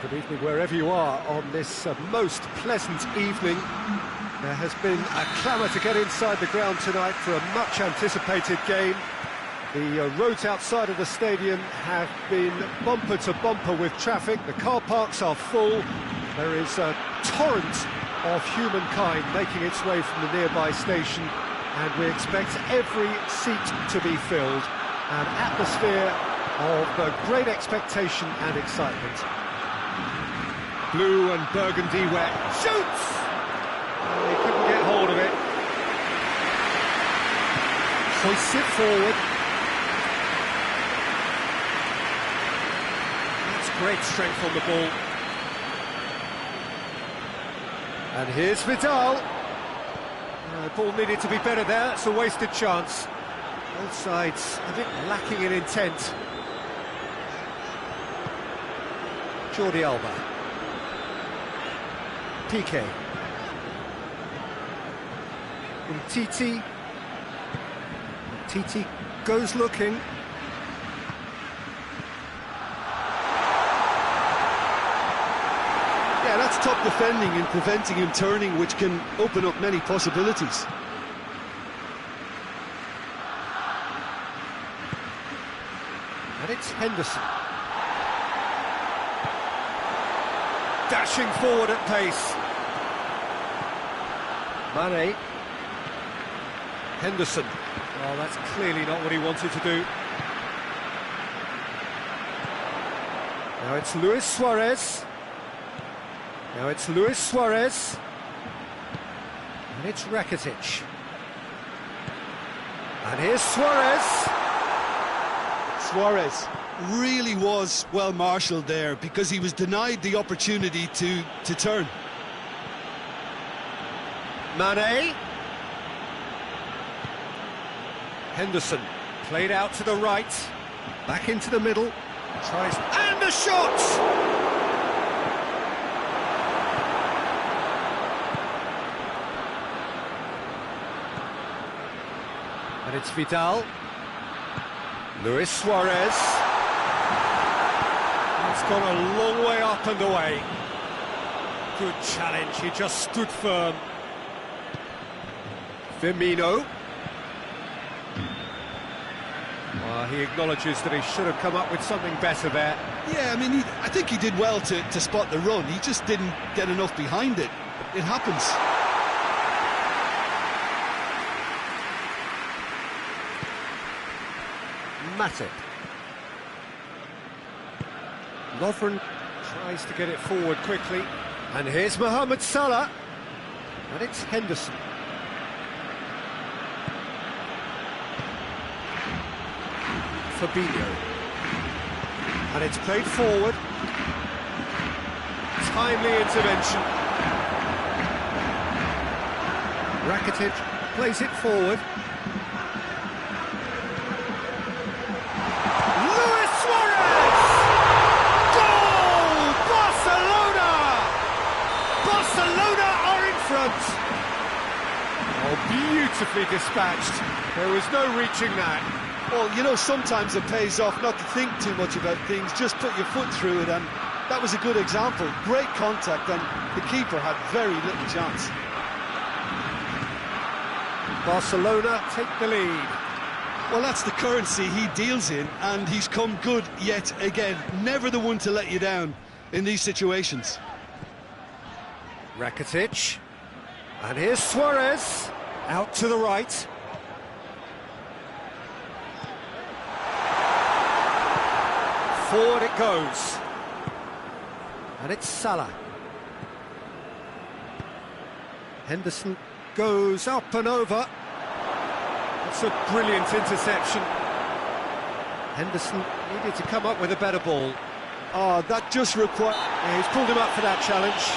Good evening wherever you are on this most pleasant evening. There has been a clamour to get inside the ground tonight for a much-anticipated game. The roads outside of the stadium have been bumper to bumper with traffic. The car parks are full. There is a torrent of humankind making its way from the nearby station, and we expect every seat to be filled. An atmosphere of great expectation and excitement. Blue and burgundy wet. Shoots! He couldn't get hold of it. Hoists it forward. That's great strength on the ball. And here's Vidal. The ball needed to be better there. It's a wasted chance. Both sides a bit lacking in intent. Jordi Alba. Piqué. Titi. Titi goes looking. Yeah, that's top defending and preventing him turning, which can open up many possibilities. And it's Henderson. Dashing forward at pace. Mane. Henderson. Oh, that's clearly not what he wanted to do. Now it's Luis Suarez. Now it's Luis Suarez. And it's Rakitic. And here's Suarez. Suarez really was well marshalled there because he was denied the opportunity to turn. Mane. Henderson played out to the right, back into the middle, tries, and the shot! And it's Vidal. Luis Suarez. It's gone a long way up and away. Good challenge, he just stood firm. Firmino. He acknowledges that he should have come up with something better there. Yeah, I mean, I think he did well to spot the run. He just didn't get enough behind it. It happens. Matip. Lovren tries to get it forward quickly. And here's Mohamed Salah. And it's Henderson. Fabinho. And it's played forward. Timely intervention. Rakitic plays it forward. Luis Suarez! Goal! Barcelona! Barcelona are in front. Oh, beautifully dispatched. There was no reaching that. Well, you know, sometimes it pays off not to think too much about things, just put your foot through it, and that was a good example. Great contact, and the keeper had very little chance. Barcelona take the lead. Well, that's the currency he deals in, and he's come good yet again. Never the one to let you down in these situations. Rakitic. And here's Suarez. Out to the right. Forward it goes. And it's Salah. Henderson goes up and over. It's a brilliant interception. Henderson needed to come up with a better ball. Oh, that just required... Yeah, he's pulled him up for that challenge.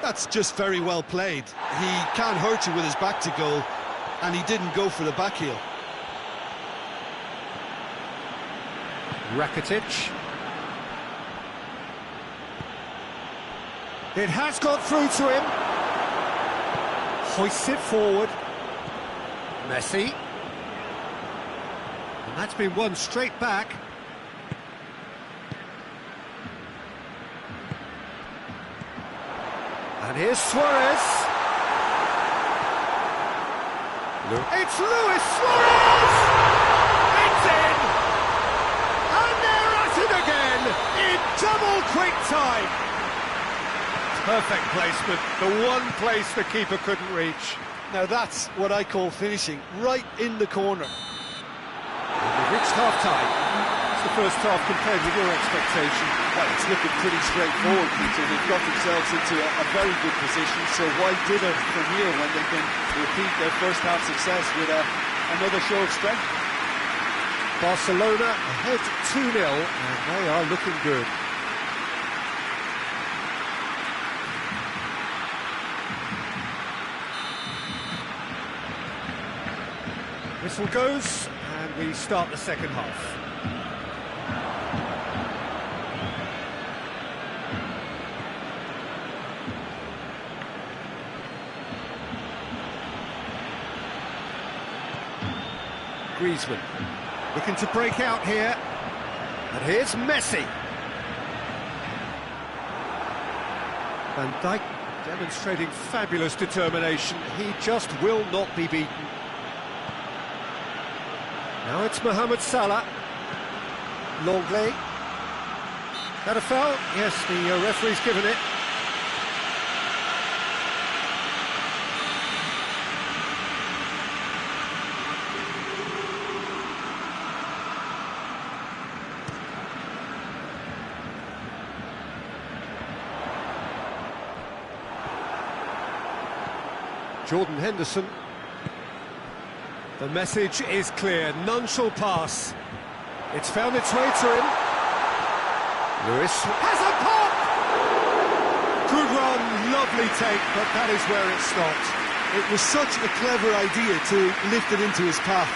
That's just very well played. He can't hurt you with his back to goal, and he didn't go for the back heel. Rakitic. It has got through to him. hoists it forward. Messi. And that's been won straight back. And here's Suarez. It's Luis Suarez! It's in! And they're at it again in double quick time. Perfect placement, the one place the keeper couldn't reach. Now that's what I call finishing, right in the corner. We've reached half-time. It's the first half compared with your expectation. Well, it's looking pretty straightforward, Peter. They've got themselves into a very good position, so why dither from here when they can repeat their first half success with another show of strength? Barcelona ahead 2-0, and they are looking good. Whistle goes, and we start the second half. Griezmann looking to break out here, and here's Messi. Van Dijk demonstrating fabulous determination. He just will not be beaten. Now it's Mohamed Salah. Longley. That a foul? Yes, the referee's given it. Jordan Henderson. The message is clear, none shall pass. It's found its way to him. Lewis has a pop! Good run, lovely take, but that is where it stopped. It was such a clever idea to lift it into his path.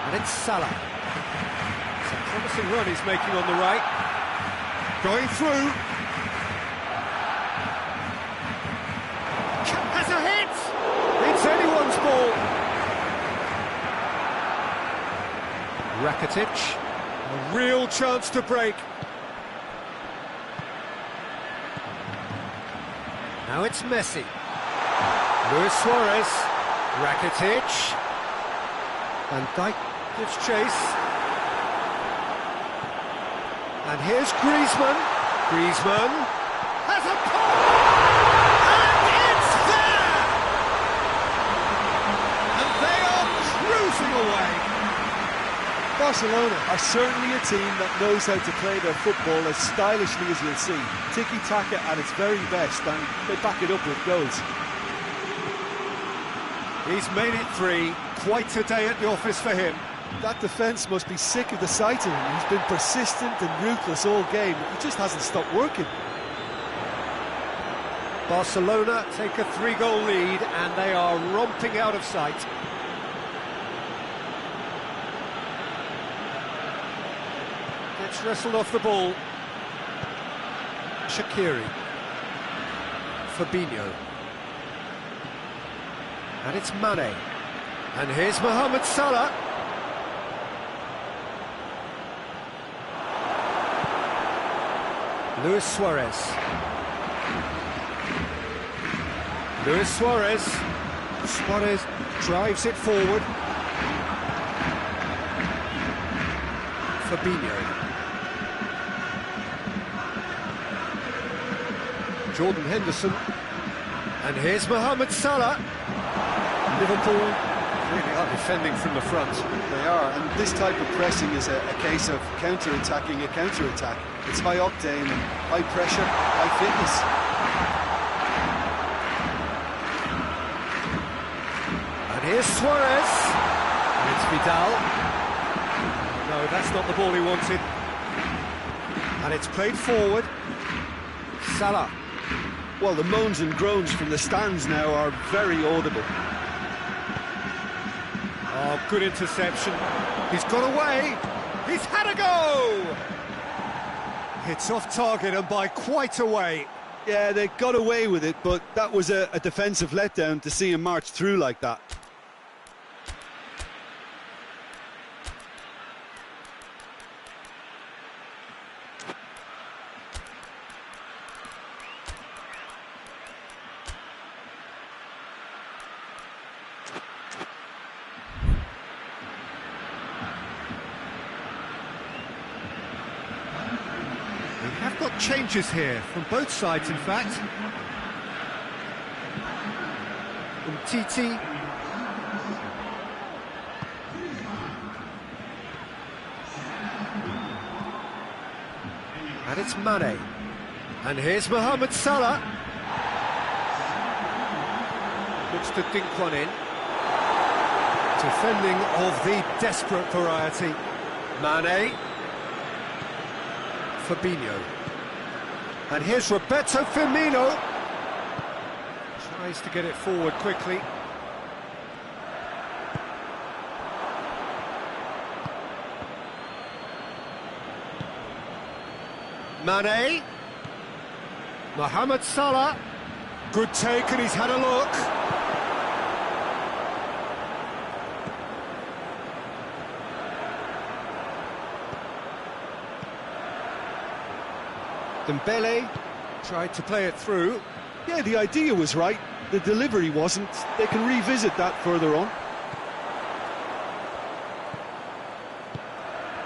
And it's Salah. It's a promising run he's making on the right. Going through. Has a hit! It's anyone's ball. Rakitic. A real chance to break. Now it's Messi. Luis Suarez. Rakitic. Van Dijk gives chase. And here's Griezmann. Griezmann has a pop! And it's there! And they are cruising away. Barcelona are certainly a team that knows how to play their football as stylishly as you'll see. Tiki-taka at its very best, and they back it up with goals. He's made it 3. Quite a day at the office for him. That defence must be sick of the sight of him. He's been persistent and ruthless all game. He just hasn't stopped working. Barcelona take a 3-goal lead and they are romping out of sight. Gets wrestled off the ball. Shaqiri. Fabinho. And it's Mane. And here's Mohamed Salah. Luis Suarez. Luis Suarez. Suarez drives it forward. Fabinho. Jordan Henderson. And here's Mohamed Salah. Liverpool really are defending from the front. They are, and this type of pressing is a case of counter-attacking a counter-attack. It's high octane, high pressure, high fitness. And here's Suarez. And it's Vidal. No, that's not the ball he wanted. And it's played forward. Salah. Well, the moans and groans from the stands now are very audible. Oh, good interception. He's got away. He's had a go! It's off target and by quite a way. Yeah, they got away with it, but that was a defensive letdown to see him march through like that. We have got changes here, from both sides in fact. Titi. And it's Mane. And here's Mohamed Salah. Looks to dink one in. Defending of the desperate variety. Mane. Fabinho. And here's Roberto Firmino. Tries to get it forward quickly. Mane. Mohamed Salah. Good take and he's had a look. Dembele tried to play it through. Yeah, the idea was right. The delivery wasn't. They can revisit that further on.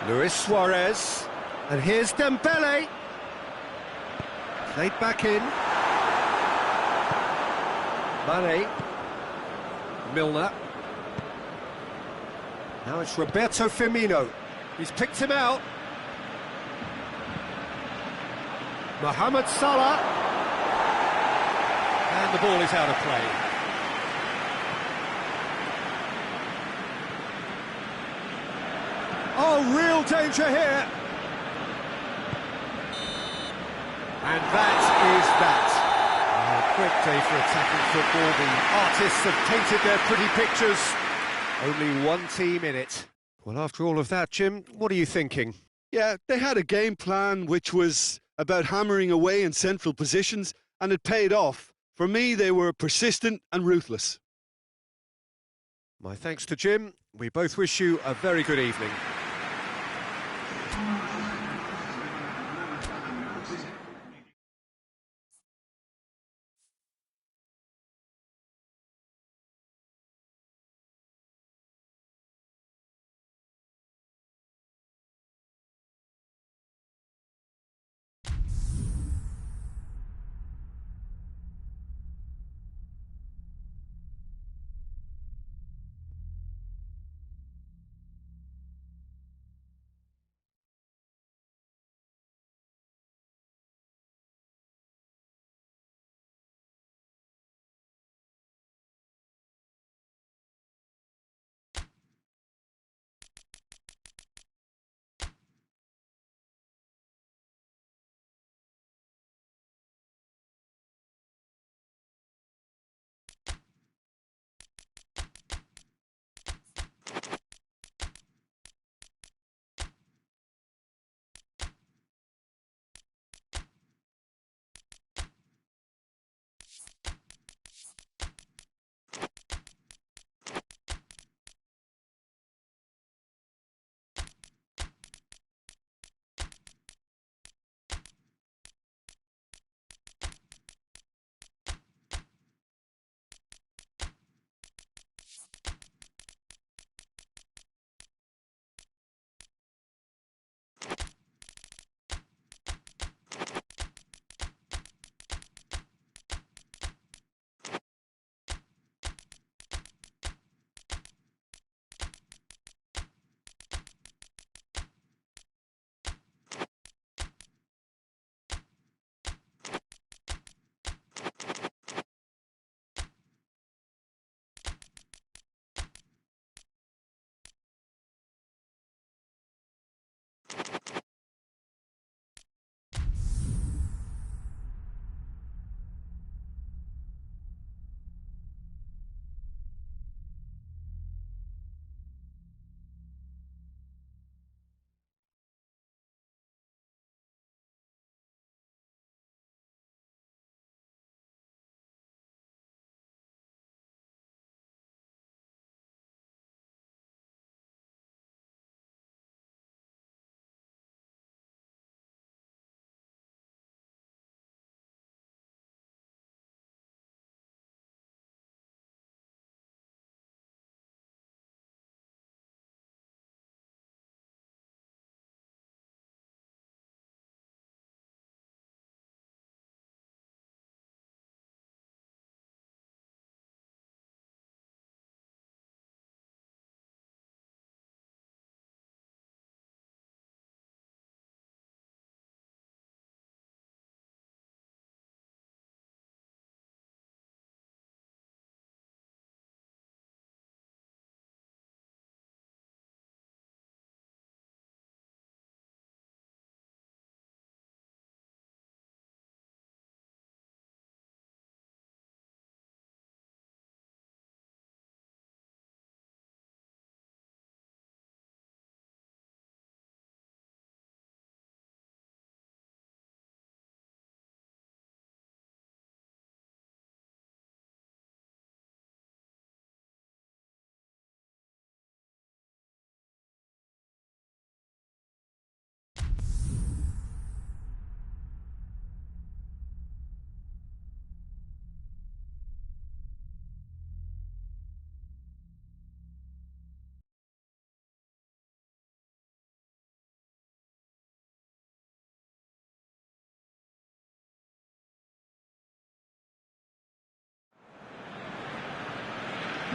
Luis Suarez. And here's Dembele. Played back in. Mane. Milner. Now it's Roberto Firmino. He's picked him out. Mohamed Salah. And the ball is out of play. Oh, real danger here. And that is that. A quick day for attacking football. The artists have painted their pretty pictures. Only one team in it. Well, after all of that, Jim, what are you thinking? Yeah, they had a game plan which was about hammering away in central positions, and it paid off. For me, they were persistent and ruthless. My thanks to Jim. We both wish you a very good evening.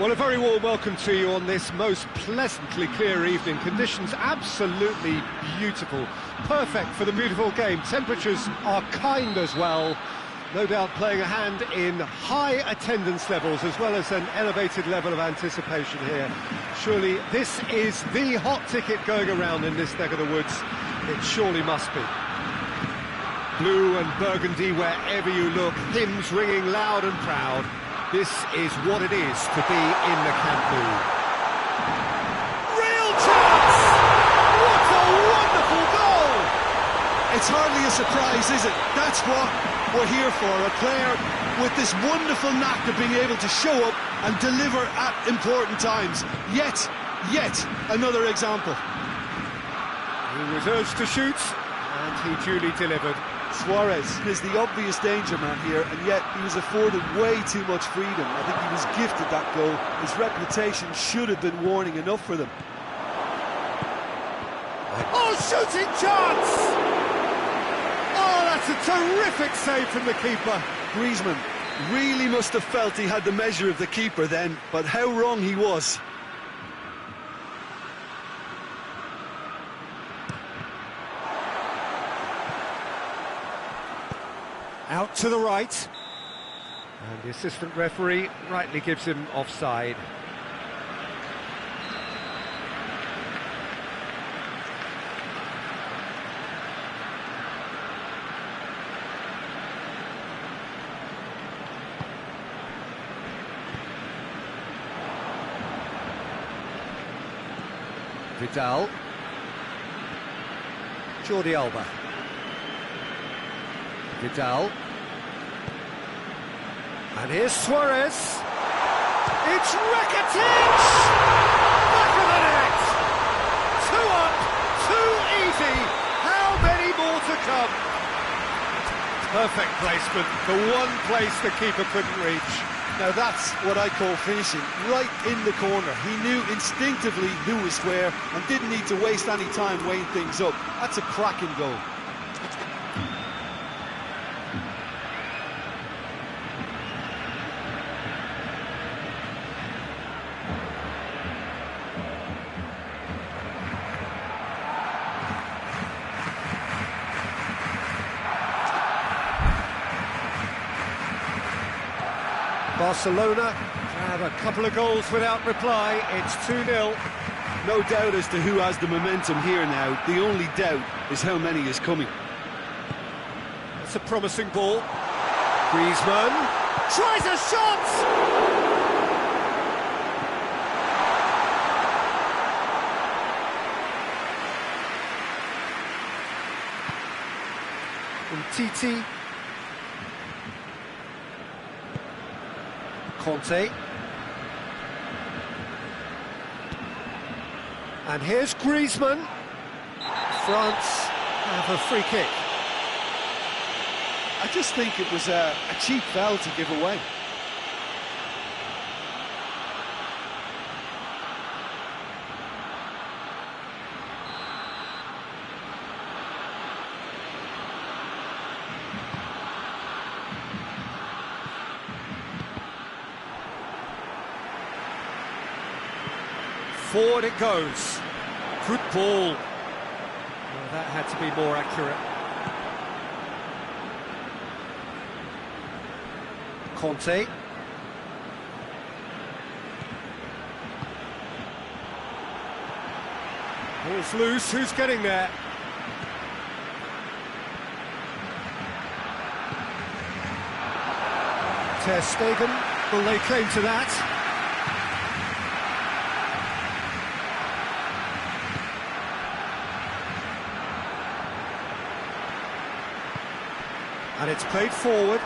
Well, a very warm welcome to you on this most pleasantly clear evening. Conditions absolutely beautiful. Perfect for the beautiful game. Temperatures are kind as well. No doubt playing a hand in high attendance levels as well as an elevated level of anticipation here. Surely this is the hot ticket going around in this neck of the woods. It surely must be. Blue and burgundy wherever you look, hymns ringing loud and proud. This is what it is to be in the Camp Nou. Real chance! What a wonderful goal! It's hardly a surprise, is it? That's what we're here for, a player with this wonderful knack of being able to show up and deliver at important times. Yet another example. He was urged to shoot, and he duly delivered. Suarez is the obvious danger man here, and yet he was afforded way too much freedom. I think he was gifted that goal. His reputation should have been warning enough for them. Oh, shooting chance! Oh, that's a terrific save from the keeper. Griezmann really must have felt he had the measure of the keeper then, but how wrong he was. Out to the right, and the assistant referee rightly gives him offside. Vidal, Jordi Alba, Vidal. And here's Suarez. It's Rakitic! Back of the net! 2 up, 2 easy. How many more to come? Perfect placement, the one place the keeper couldn't reach. Now that's what I call finishing, right in the corner. He knew instinctively who was where and didn't need to waste any time weighing things up. That's a cracking goal. Barcelona have a couple of goals without reply. It's 2-0. No doubt as to who has the momentum here now. The only doubt is how many is coming. It's a promising ball. Griezmann tries a shot! Titi. Conte. And here's Griezmann. France have a free kick. I just think it was a cheap foul to give away. Forward it goes. Good ball. Well, that had to be more accurate. Conte. Ball's loose. Who's getting there? Ter Stegen. Will they claim to that? And it's played forward.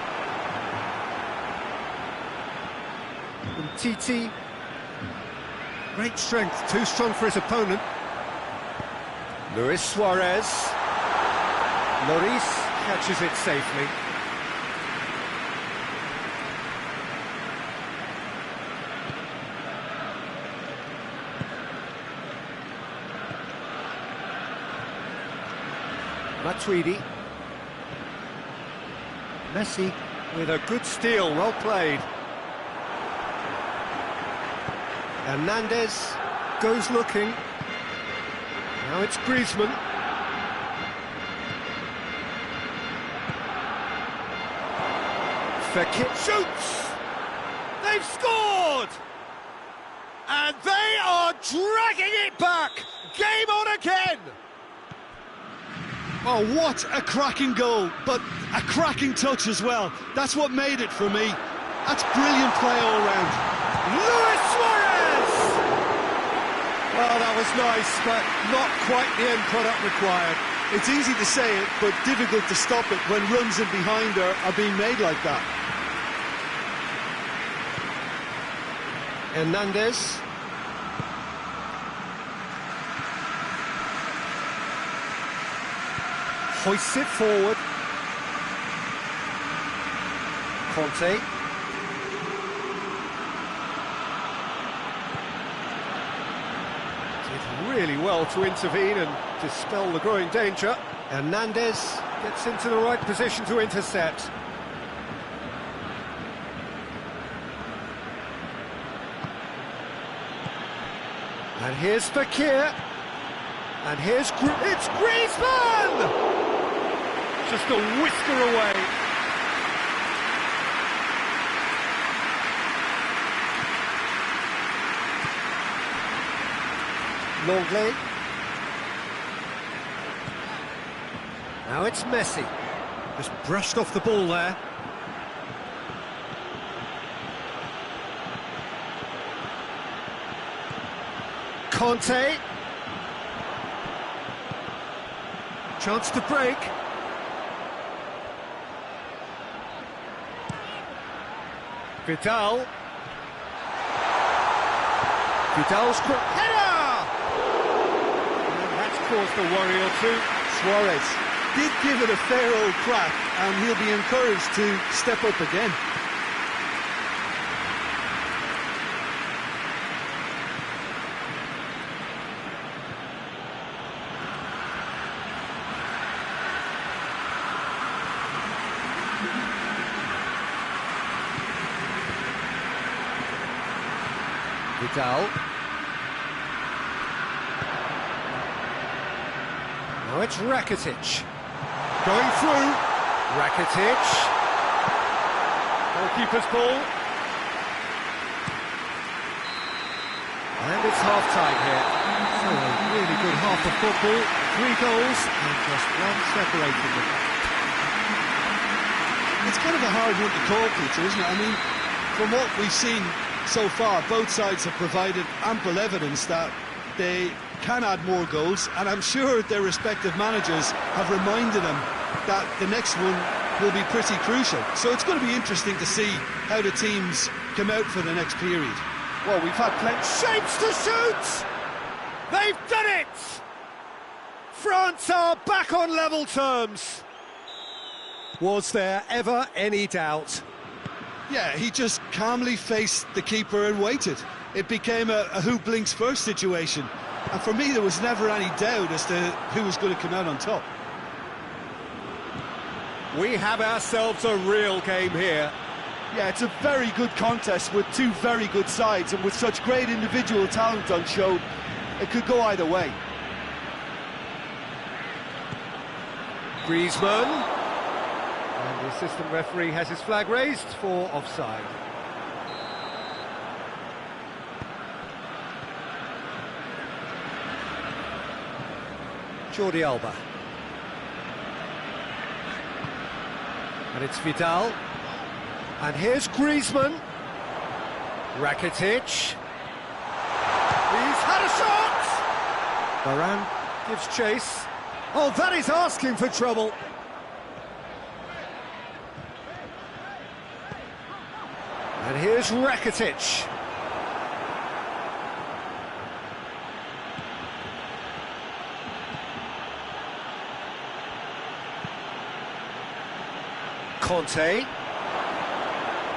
And Titi. Great strength, too strong for his opponent. Luis Suarez. Lloris catches it safely. Matuidi. Messi with a good steal, well played. Hernandez goes looking. Now it's Griezmann. Fekir shoots! They've scored! And they are dragging it back! Game on again! Oh, what a cracking goal, but a cracking touch as well. That's what made it for me. That's brilliant play all round. Luis Suarez! Well, that was nice, but not quite the end product required. It's easy to say it, but difficult to stop it when runs in behind are being made like that. Hernandez. Hoists it forward. Conte. Did really well to intervene and dispel the growing danger. Hernandez gets into the right position to intercept. And here's Fekir. And here's it's Griezmann! Just a whisker away. Longley. Now it's Messi. Just brushed off the ball there. Conte. Chance to break. Vidal. Vidal's quick header! And that's caused a worry or two. Suarez did give it a fair old crack, and he'll be encouraged to step up again. Vidal. Now it's Rakitic. Going through. Rakitic. Goalkeeper's ball. And it's half-time here. So a really good half of football. 3 goals and just one separating them. It's kind of a hard one to call, Peter, isn't it? I mean, from what we've seen so far, both sides have provided ample evidence that they can add more goals, and I'm sure their respective managers have reminded them that the next one will be pretty crucial. So it's going to be interesting to see how the teams come out for the next period. Well, we've had plenty shapes to shoot! They've done it! France are back on level terms. Was there ever any doubt? Yeah, he just calmly faced the keeper and waited. It became a who blinks first situation. And for me, there was never any doubt as to who was going to come out on top. We have ourselves a real game here. Yeah, it's a very good contest with two very good sides, and with such great individual talent on show, it could go either way. Griezmann. And the assistant referee has his flag raised for offside. Jordi Alba. And it's Vidal. And here's Griezmann. Rakitic. He's had a shot! Varane gives chase. Oh, that is asking for trouble. And here's Rakitic. Conte.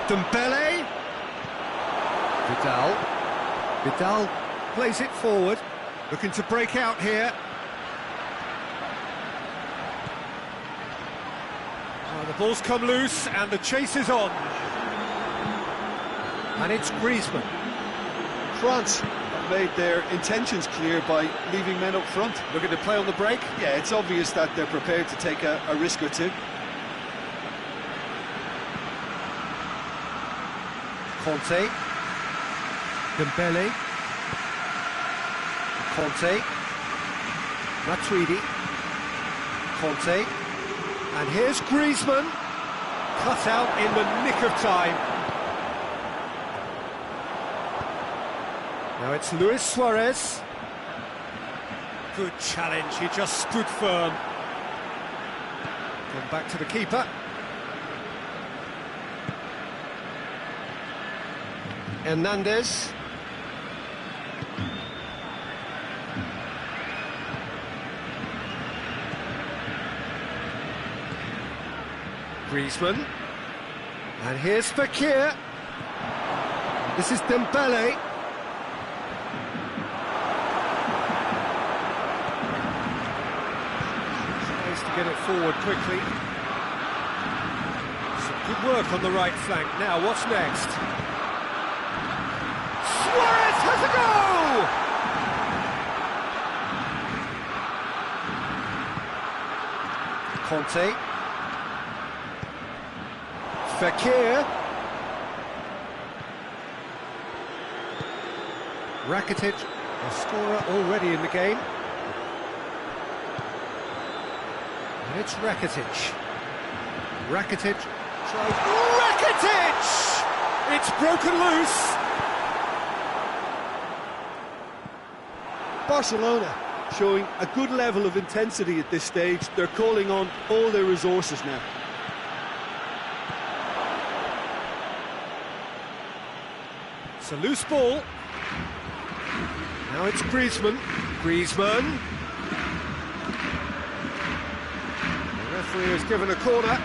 Dembele. Vidal. Vidal plays it forward, looking to break out here. Oh, the ball's come loose and the chase is on. And it's Griezmann. France have made their intentions clear by leaving men up front. Looking to play on the break. Yeah, it's obvious that they're prepared to take a risk or two. Conte. Dembele. Conte. Matuidi. Conte. And here's Griezmann. Cut out in the nick of time. Now it's Luis Suarez. Good challenge, he just stood firm. Gone back to the keeper. Hernandez. Griezmann. And here's Fekir. This is Dembele. Tries to get it forward quickly. Some good work on the right flank. Now, what's next? Suarez has a goal! Conte. Fekir. Rakitic, a scorer already in the game. And it's Rakitic. Rakitic tries... Rakitic! It's broken loose! Barcelona showing a good level of intensity at this stage. They're calling on all their resources now. It's a loose ball. Now it's Griezmann. Griezmann. The referee has given a corner.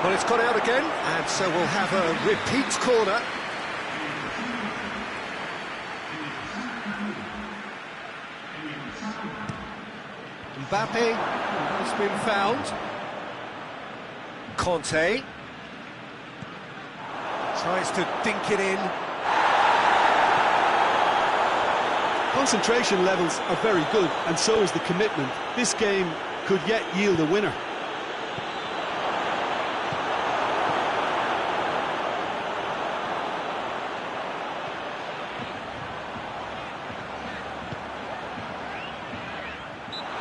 Well, it's gone out again, and so we'll have a repeat corner. Mbappe has been found. Conte tries to dink it in. Concentration levels are very good, and so is the commitment. This game could yet yield a winner.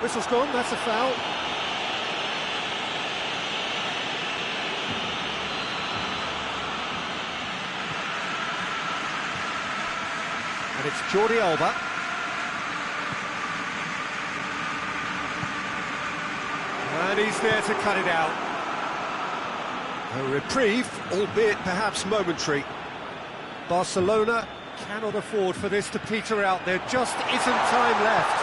Whistle's gone, that's a foul. And it's Jordi Alba. And he's there to cut it out. A reprieve, albeit perhaps momentary. Barcelona cannot afford for this to peter out. There just isn't time left.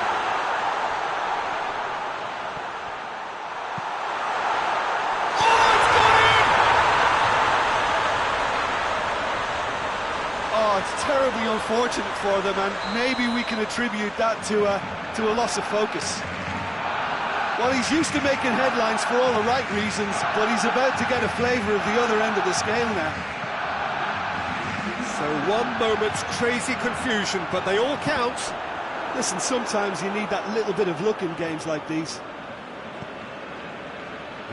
Oh, it's terribly unfortunate for them, and maybe we can attribute that to a loss of focus. Well, he's used to making headlines for all the right reasons, but he's about to get a flavour of the other end of the scale now. So one moment's crazy confusion, but they all count. Listen, sometimes you need that little bit of luck in games like these.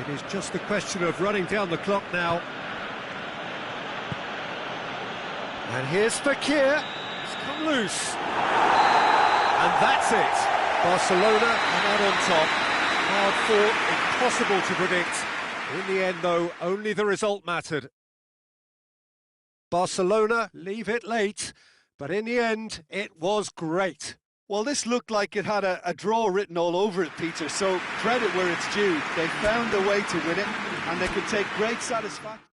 It is just a question of running down the clock now. And here's Fakir. It's come loose. And that's it. Barcelona are out on top. Hard fought, impossible to predict. In the end, though, only the result mattered. Barcelona leave it late, but in the end, it was great. Well, this looked like it had a draw written all over it, Peter, so credit where it's due. They found a way to win it, and they could take great satisfaction.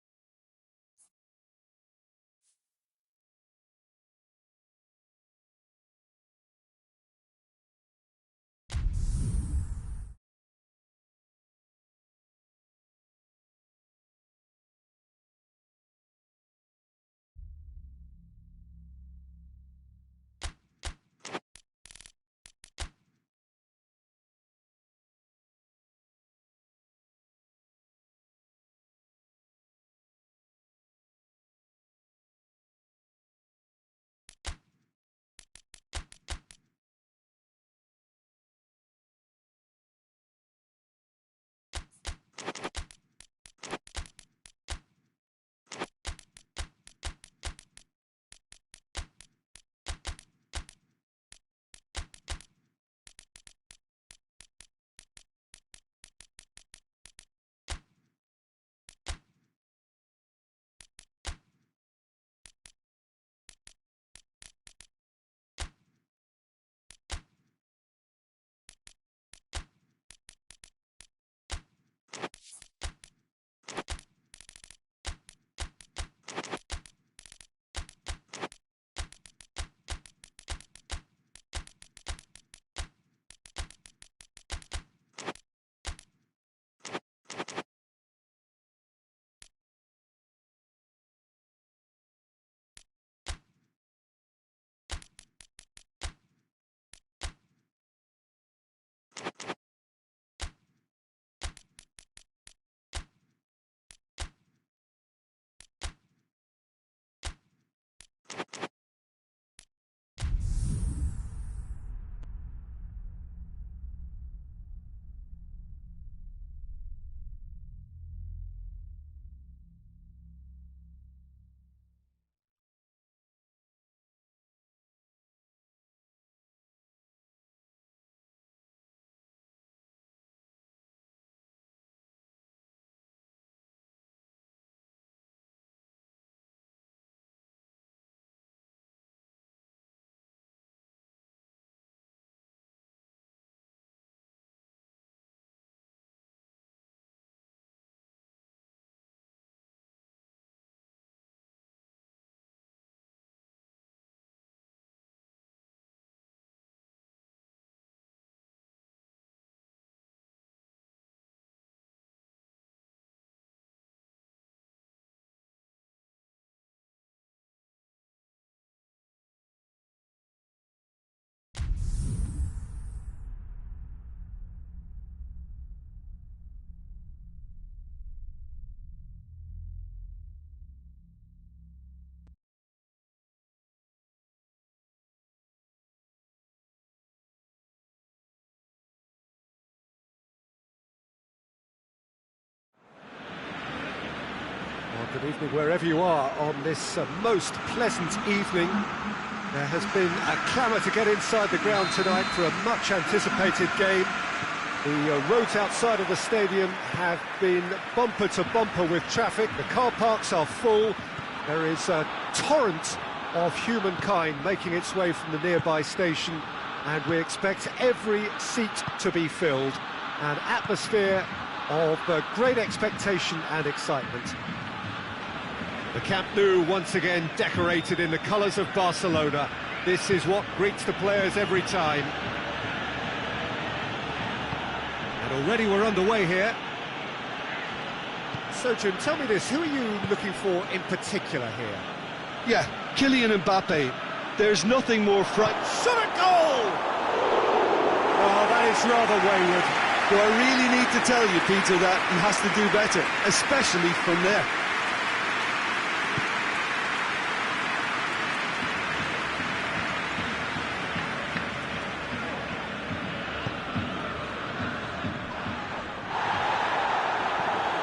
Well, good evening wherever you are on this most pleasant evening. There has been a clamour to get inside the ground tonight for a much anticipated game. The roads outside of the stadium have been bumper to bumper with traffic. The car parks are full. There is a torrent of humankind making its way from the nearby station, and we expect every seat to be filled. An atmosphere of great expectation and excitement. The Camp Nou once again decorated in the colours of Barcelona. This is what greets the players every time. And already we're underway here. So, Jim, tell me this, who are you looking for in particular here? Yeah, Kylian Mbappe. There's nothing more frightening. Shot at goal! Oh, that is rather wayward. Do I really need to tell you, Peter, that he has to do better, especially from there?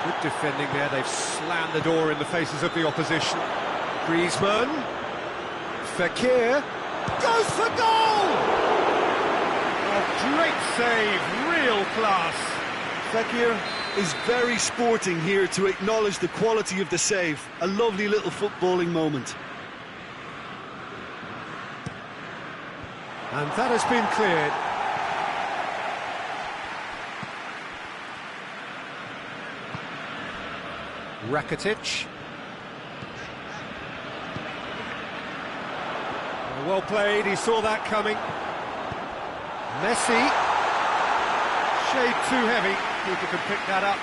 Good defending there, they've slammed the door in the faces of the opposition. Griezmann, Fekir, goes for goal! A great save, real class. Fekir is very sporting here to acknowledge the quality of the save. A lovely little footballing moment. And that has been cleared. Rakitic. Well played, he saw that coming. Messi. Shade too heavy, keeper can pick that up.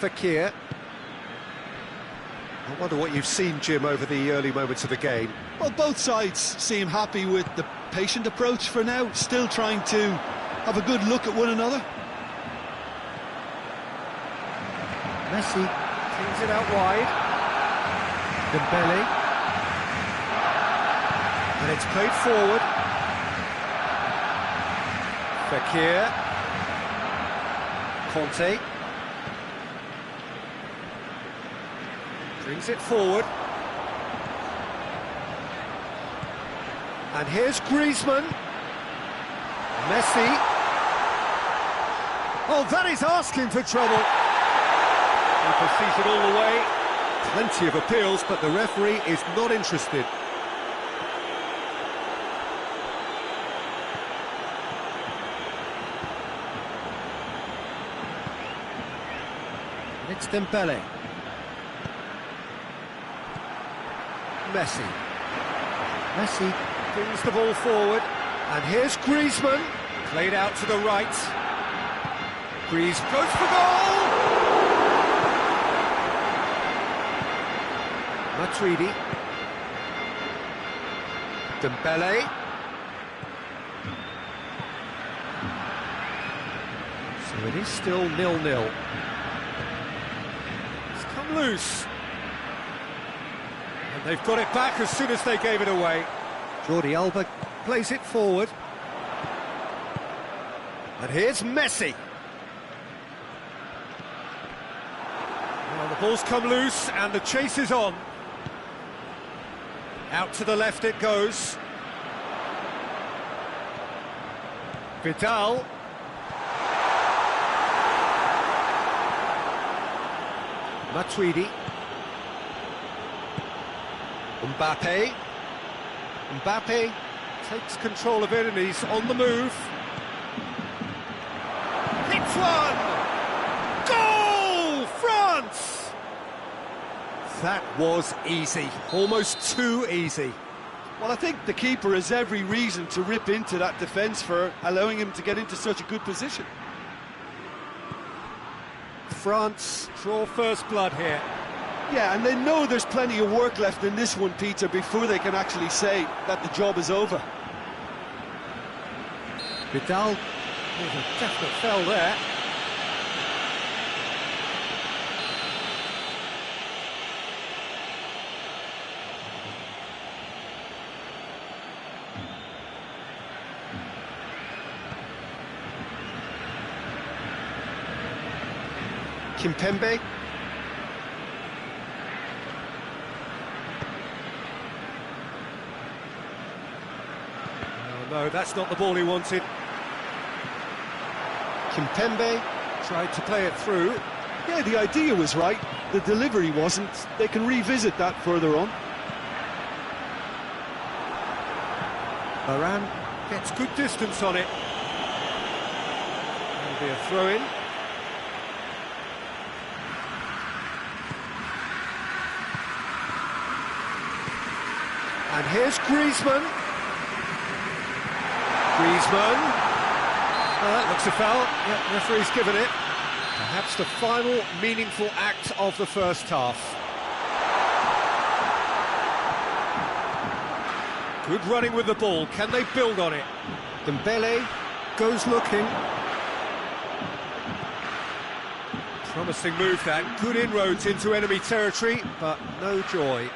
Fekir. I wonder what you've seen, Jim, over the early moments of the game. Well, both sides seem happy with the patient approach for now, still trying to have a good look at one another. Messi cleans it out wide. Dembele. And it's played forward. Fekir. Conte. Brings it forward. And here's Griezmann. Messi. Oh, that is asking for trouble. Keeper sees it all the way. Plenty of appeals, but the referee is not interested. And it's Dembele. Messi. Messi brings the ball forward. And here's Griezmann. Played out to the right. Griezmann goes for goal! Matuidi. Dembele. So it is still 0-0. It's come loose. And they've got it back as soon as they gave it away. Jordi Alba plays it forward. And here's Messi. Well, the ball's come loose and the chase is on. Out to the left it goes. Vidal. Matuidi. Mbappe. Mbappe takes control of it and he's on the move. Hits one! Goal! France! That was easy, almost too easy. Well, I think the keeper has every reason to rip into that defence for allowing him to get into such a good position. France draw first blood here. Yeah, and they know there's plenty of work left in this one, Peter, before they can actually say that the job is over. Vidal, there's a definite foul there. Kimpembe. Oh, no, that's not the ball he wanted. Kimpembe tried to play it through. Yeah, the idea was right, the delivery wasn't. They can revisit that further on. Varane gets good distance on it. That'll be a throw-in. Here's Griezmann. Griezmann. Looks a foul. Yeah, referee's given it. Perhaps the final meaningful act of the first half. Good running with the ball. Can they build on it? Dembele goes looking. Promising move that. Good inroads into enemy territory, but no joy.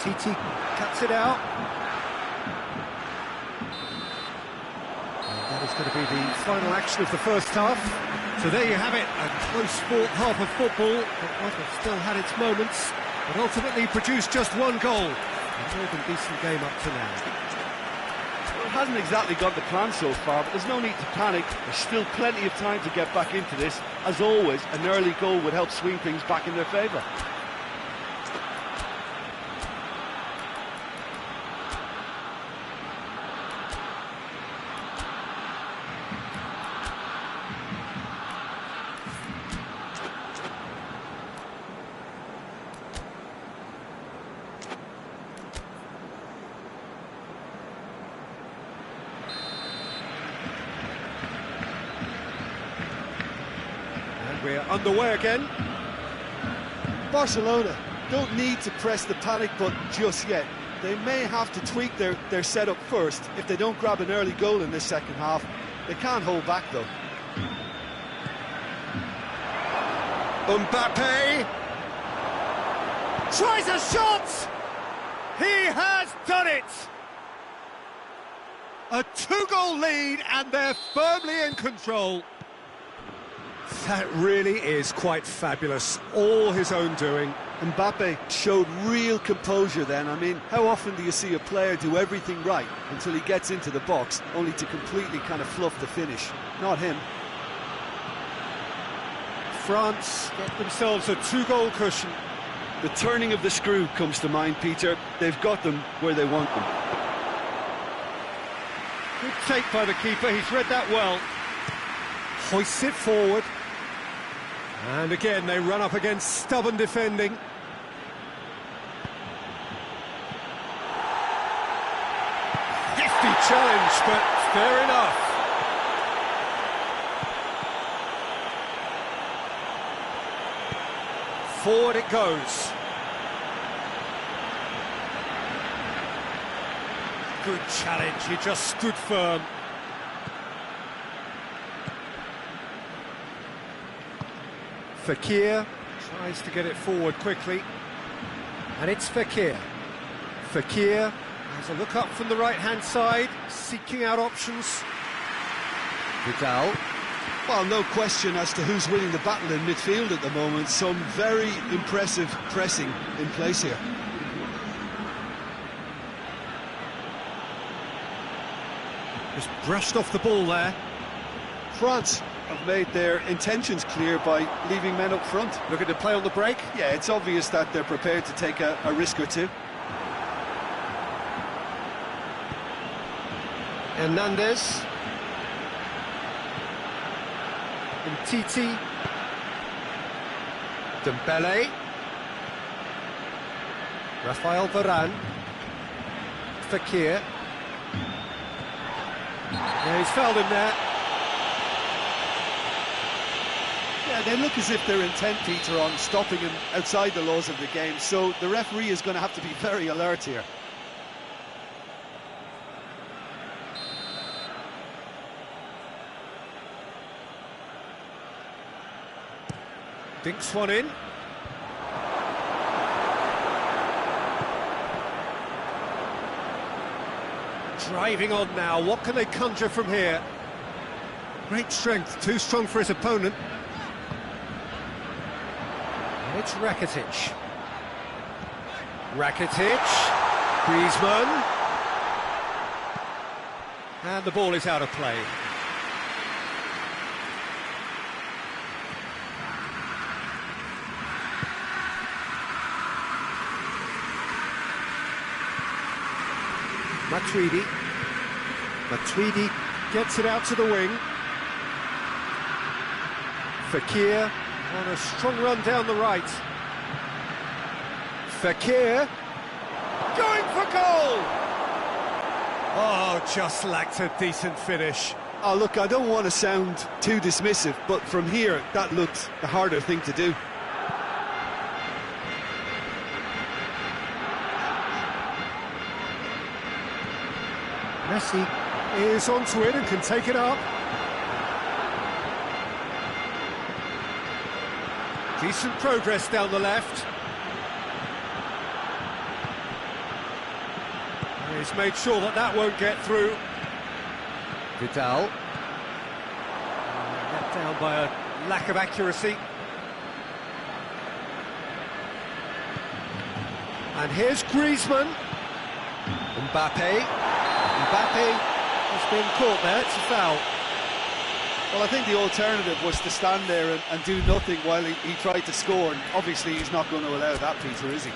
Titi cuts it out. And that is going to be the final action of the first half. So there you have it, a close-fought half of football, but one that still had its moments, but ultimately produced just one goal. A more than decent game up to now. Well, it hasn't exactly got the plan so far, but there's no need to panic. There's still plenty of time to get back into this. As always, an early goal would help swing things back in their favour. We're underway again. Barcelona don't need to press the panic button just yet. They may have to tweak their setup first if they don't grab an early goal in this second half. They can't hold back though. Mbappe tries a shot! He has done it! A two-goal lead and they're firmly in control. That really is quite fabulous, all his own doing. Mbappe showed real composure then. I mean, how often do you see a player do everything right until he gets into the box, only to completely kind of fluff the finish? Not him. France get themselves a two-goal cushion. The turning of the screw comes to mind, Peter. They've got them where they want them. Good take by the keeper, he's read that well. Hoists it forward. And again, they run up against stubborn defending. Hefty challenge, but fair enough. Forward it goes. Good challenge, he just stood firm. Fekir tries to get it forward quickly, and it's Fekir. Fekir has a look up from the right-hand side, seeking out options. Vidal. Well, no question as to who's winning the battle in midfield at the moment. Some very impressive pressing in place here. Just brushed off the ball there. France have made their intentions clear by leaving men up front. Looking to play on the break. Yeah, it's obvious that they're prepared to take a risk or two. Hernandez. Titi. Dembele. Rafael Varane. Fekir. Yeah, he's fouled him there. Yeah, they look as if they're intent, Peter, on stopping him outside the laws of the game, so the referee is going to have to be very alert here. Dinks one in. Driving on now, what can they conjure from here? Great strength, too strong for his opponent. And it's Rakitic. Rakitic, Griezmann. And the ball is out of play. Matuidi gets it out to the wing. Fekir on a strong run down the right. Fekir going for goal! Oh, just lacked a decent finish. Oh, look, I don't want to sound too dismissive, but from here, that looked the harder thing to do. Messi is onto it and can take it up. Decent progress down the left. He's made sure that that won't get through. Vidal. Let down by a lack of accuracy. And here's Griezmann. Mbappe has been caught there, it's a foul. Well, I think the alternative was to stand there and do nothing while he tried to score, and obviously he's not going to allow that, Peter, is he?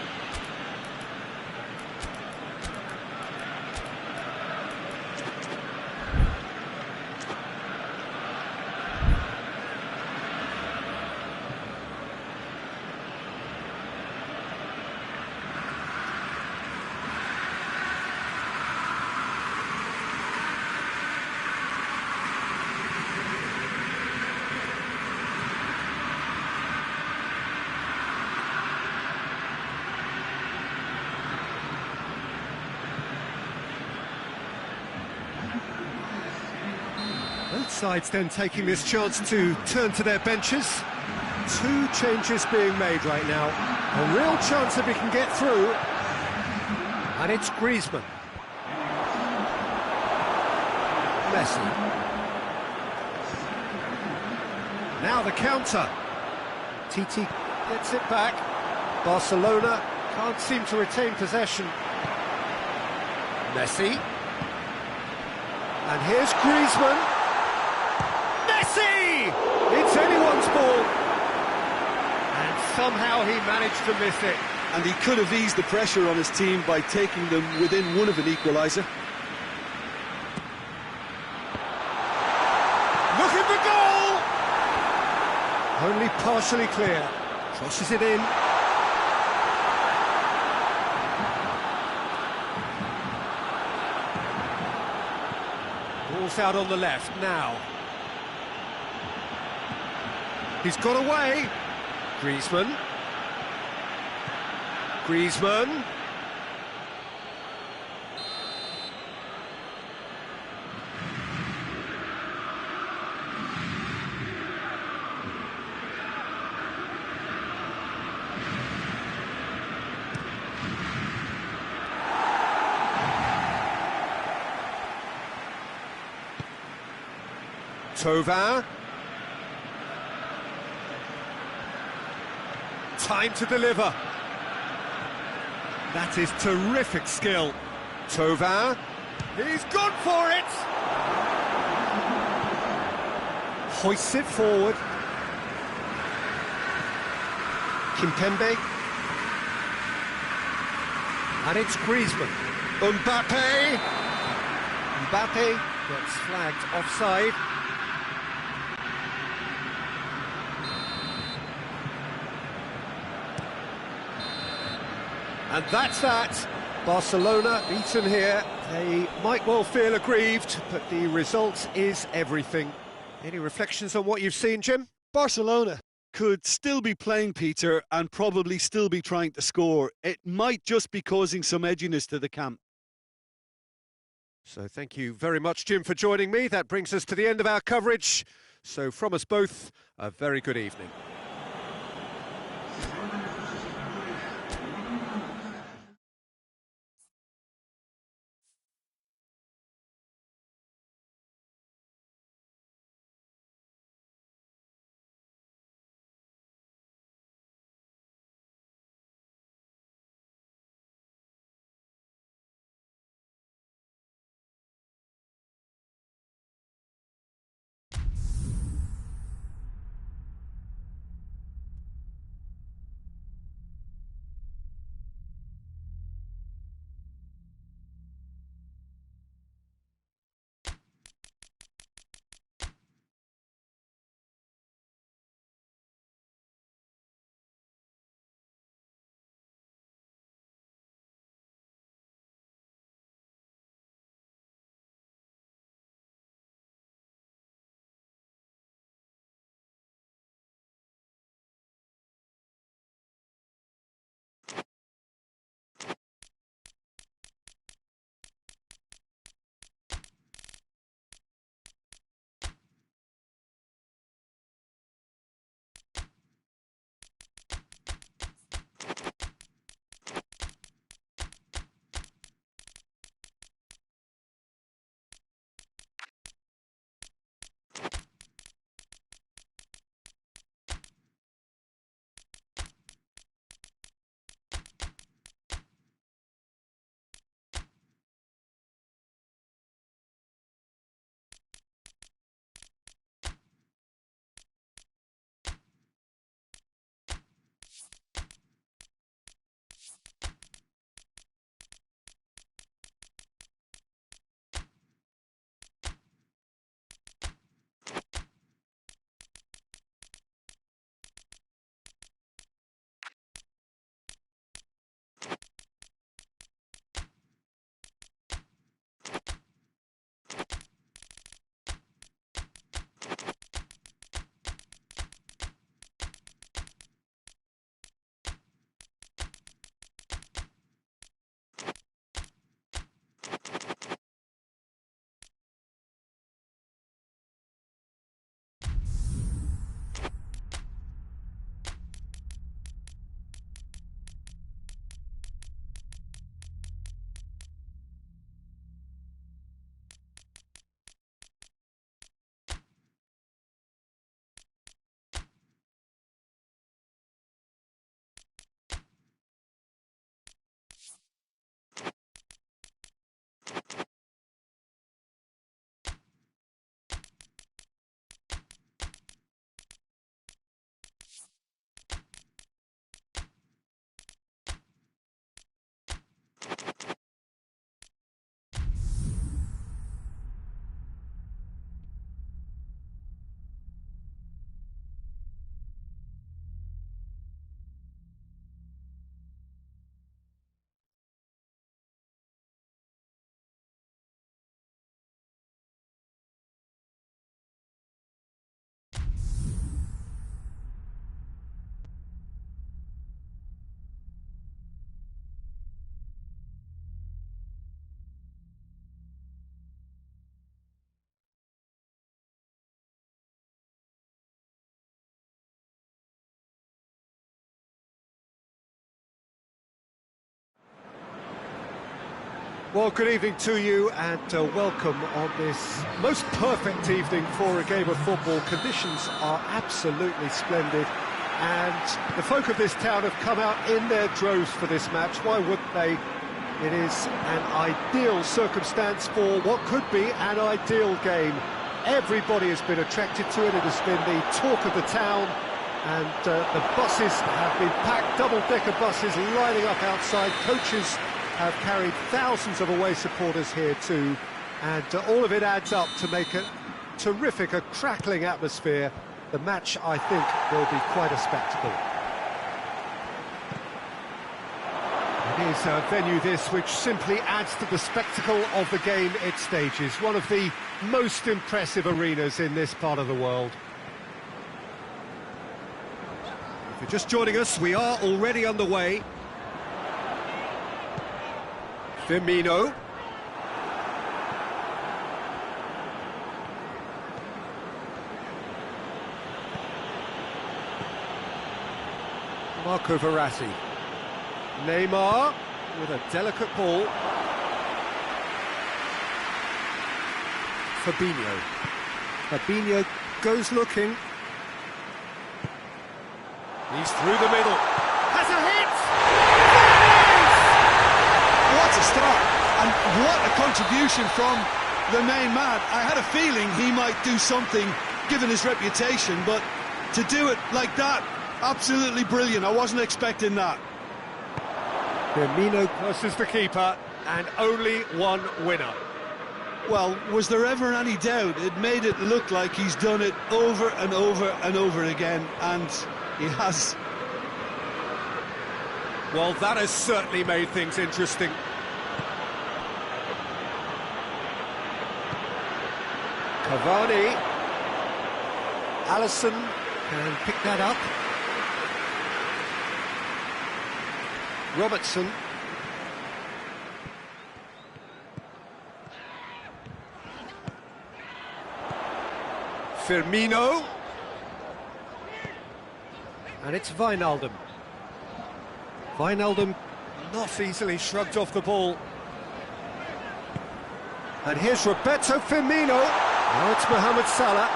Both sides then taking this chance to turn to their benches. Two changes being made right now. A real chance if he can get through. And it's Griezmann. Messi. Now the counter. Titi gets it back. Barcelona can't seem to retain possession. Messi. And here's Griezmann. Messi! It's anyone's ball. And somehow he managed to miss it. And he could have eased the pressure on his team by taking them within one of an equaliser. Looking for goal! Only partially clear. Crosses it in. Ball's out on the left now. He's got away. Griezmann. Griezmann. Tovin. Time to deliver. That is terrific skill. Tovin. He's gone for it. Hoists it forward. Kimpembe. And it's Griezmann. Mbappe. Mbappe gets flagged offside. And that's that. Barcelona beaten here. They might well feel aggrieved, but the result is everything. Any reflections on what you've seen, Jim? Barcelona could still be playing, Peter, and probably still be trying to score. It might just be causing some edginess to the camp. So thank you very much, Jim, for joining me. That brings us to the end of our coverage. So from us both, a very good evening. Well, good evening to you and welcome on this most perfect evening for a game of football. Conditions are absolutely splendid and the folk of this town have come out in their droves for this match. Why wouldn't they? It is an ideal circumstance for what could be an ideal game. Everybody has been attracted to it. It has been the talk of the town and the buses have been packed, double-decker buses lining up outside. Coaches have carried thousands of away supporters here too, and all of it adds up to make a terrific, a crackling atmosphere. The match, I think, will be quite a spectacle. It is a venue this which simply adds to the spectacle of the game it stages. One of the most impressive arenas in this part of the world. If you're just joining us, we are already underway. Firmino. Marco Verratti. Neymar with a delicate ball. Fabinho. Fabinho goes looking. He's through the middle. Has a hit! What a start, and what a contribution from the main man. I had a feeling he might do something, given his reputation, but to do it like that, absolutely brilliant. I wasn't expecting that. Firmino versus the keeper, and only one winner. Well, was there ever any doubt? It made it look like he's done it over and over and over again, and he has. Well, that has certainly made things interesting. Cavani. Alisson can pick that up. Robertson. Firmino. And it's Wijnaldum. Wijnaldum not easily shrugged off the ball. And here's Roberto Firmino. Now it's Mohamed Salah.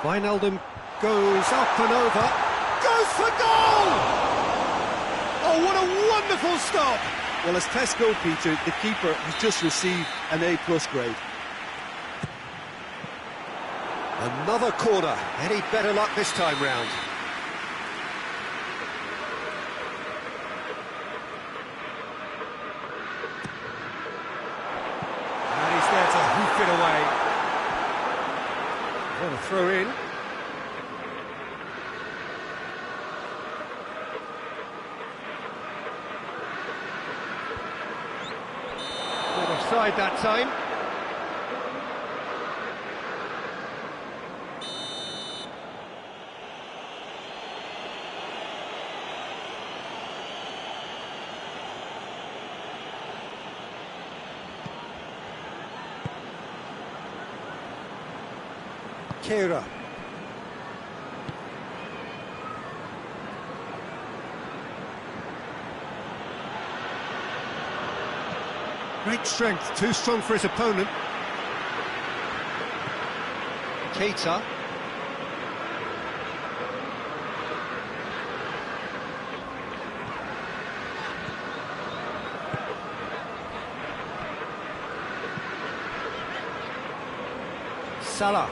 Wijnaldum goes up and over. Goes for goal! Oh, what a wonderful stop! Well, as tests go, Peter, the keeper has just received an A+ grade. Another corner. Any better luck this time round? And he's there to hoof it away. What a throw in. Not offside that time. Kera. Great strength, too strong for his opponent. Keita. Salah.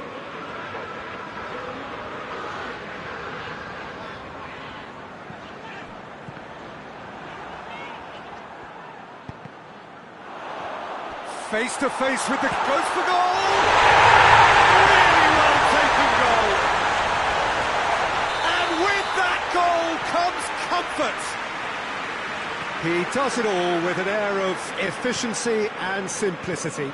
Face to face with the goes for goal. Really well taken goal. And with that goal comes comfort. He does it all with an air of efficiency and simplicity.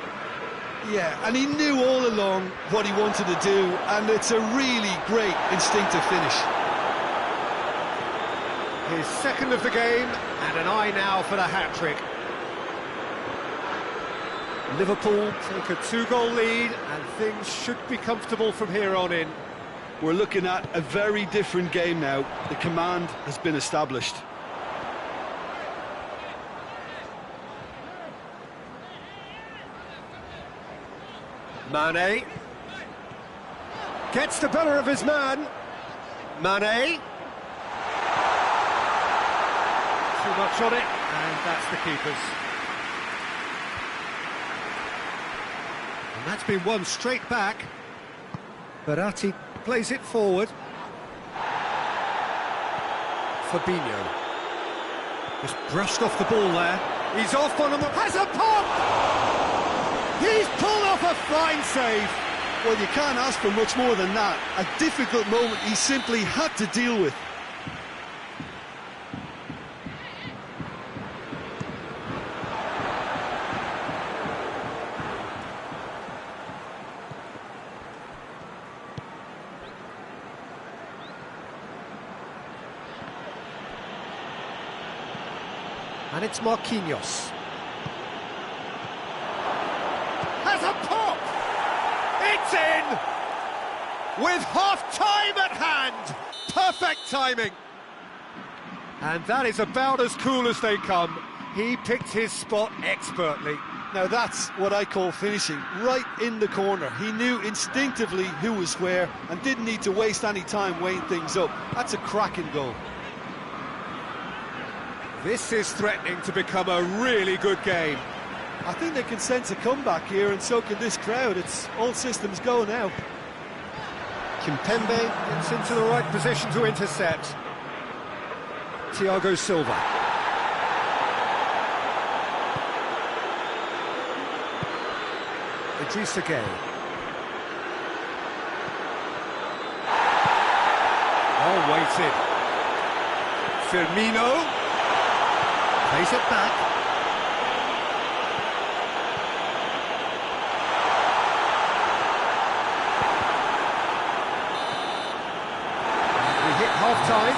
Yeah, and he knew all along what he wanted to do, and it's a really great instinctive finish. His second of the game, and an eye now for the hat-trick. Liverpool take a 2-goal lead, and things should be comfortable from here on in. We're looking at a very different game now. The command has been established. Mane. Gets the better of his man. Mane. Too much on it, and that's the keeper's. And that's been won straight back. Verratti plays it forward. Fabinho. Just brushed off the ball there. He's off on him. Has a pop! He's pulled off a fine save. Well, you can't ask for much more than that. A difficult moment he simply had to deal with. And it's Marquinhos. Has a pop! It's in! With half-time at hand! Perfect timing! And that is about as cool as they come. He picked his spot expertly. Now that's what I call finishing, right in the corner. He knew instinctively who was where and didn't need to waste any time weighing things up. That's a cracking goal. This is threatening to become a really good game. I think they can sense a comeback here, and so can this crowd. It's all systems go now. Kimpembe gets into the right position to intercept. Thiago Silva. Idrissa Gueye. Oh, waited. Firmino. Plays it back. We hit half-time.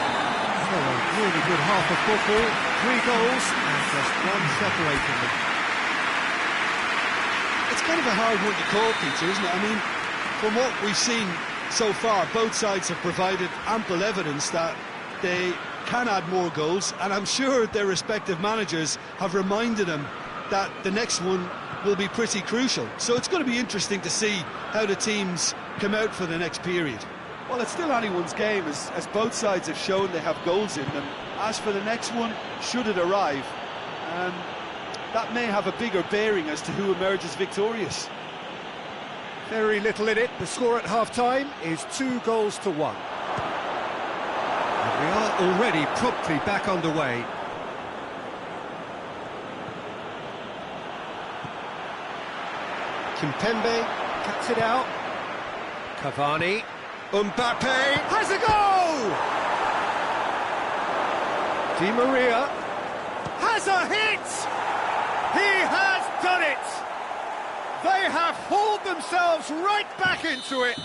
Oh, a really good half of football. 3 goals and just one separating them. It's kind of a hard one to call, Peter, isn't it? I mean, from what we've seen so far, both sides have provided ample evidence that they can add more goals, and I'm sure their respective managers have reminded them that the next one will be pretty crucial. So it's going to be interesting to see how the teams come out for the next period. Well, it's still anyone's game, as both sides have shown they have goals in them. As for the next one, should it arrive, that may have a bigger bearing as to who emerges victorious. Very little in it. The score at half-time is 2-1. We are already promptly back underway. Kimpembe cuts it out. Cavani. Mbappe has a goal! Di Maria has a hit! He has done it! They have hauled themselves right back into it.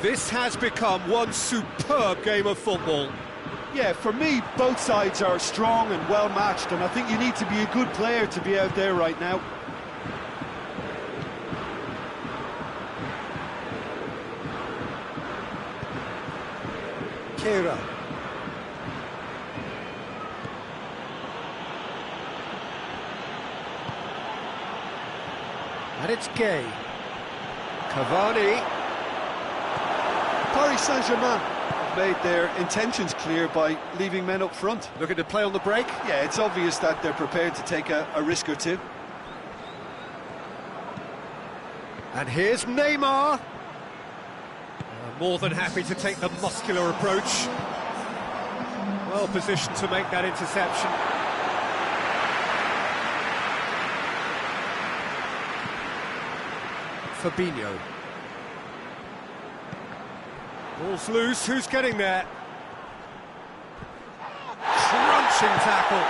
This has become one superb game of football. Yeah, for me, both sides are strong and well-matched, and I think you need to be a good player to be out there right now. Kera. And it's Gueye. Cavani. Paris Saint-Germain have made their intentions clear by leaving men up front. Looking to play on the break? Yeah, it's obvious that they're prepared to take a risk or two. And here's Neymar. More than happy to take the muscular approach. Well positioned to make that interception. Fabinho. Ball's loose, who's getting there? Crunching tackle.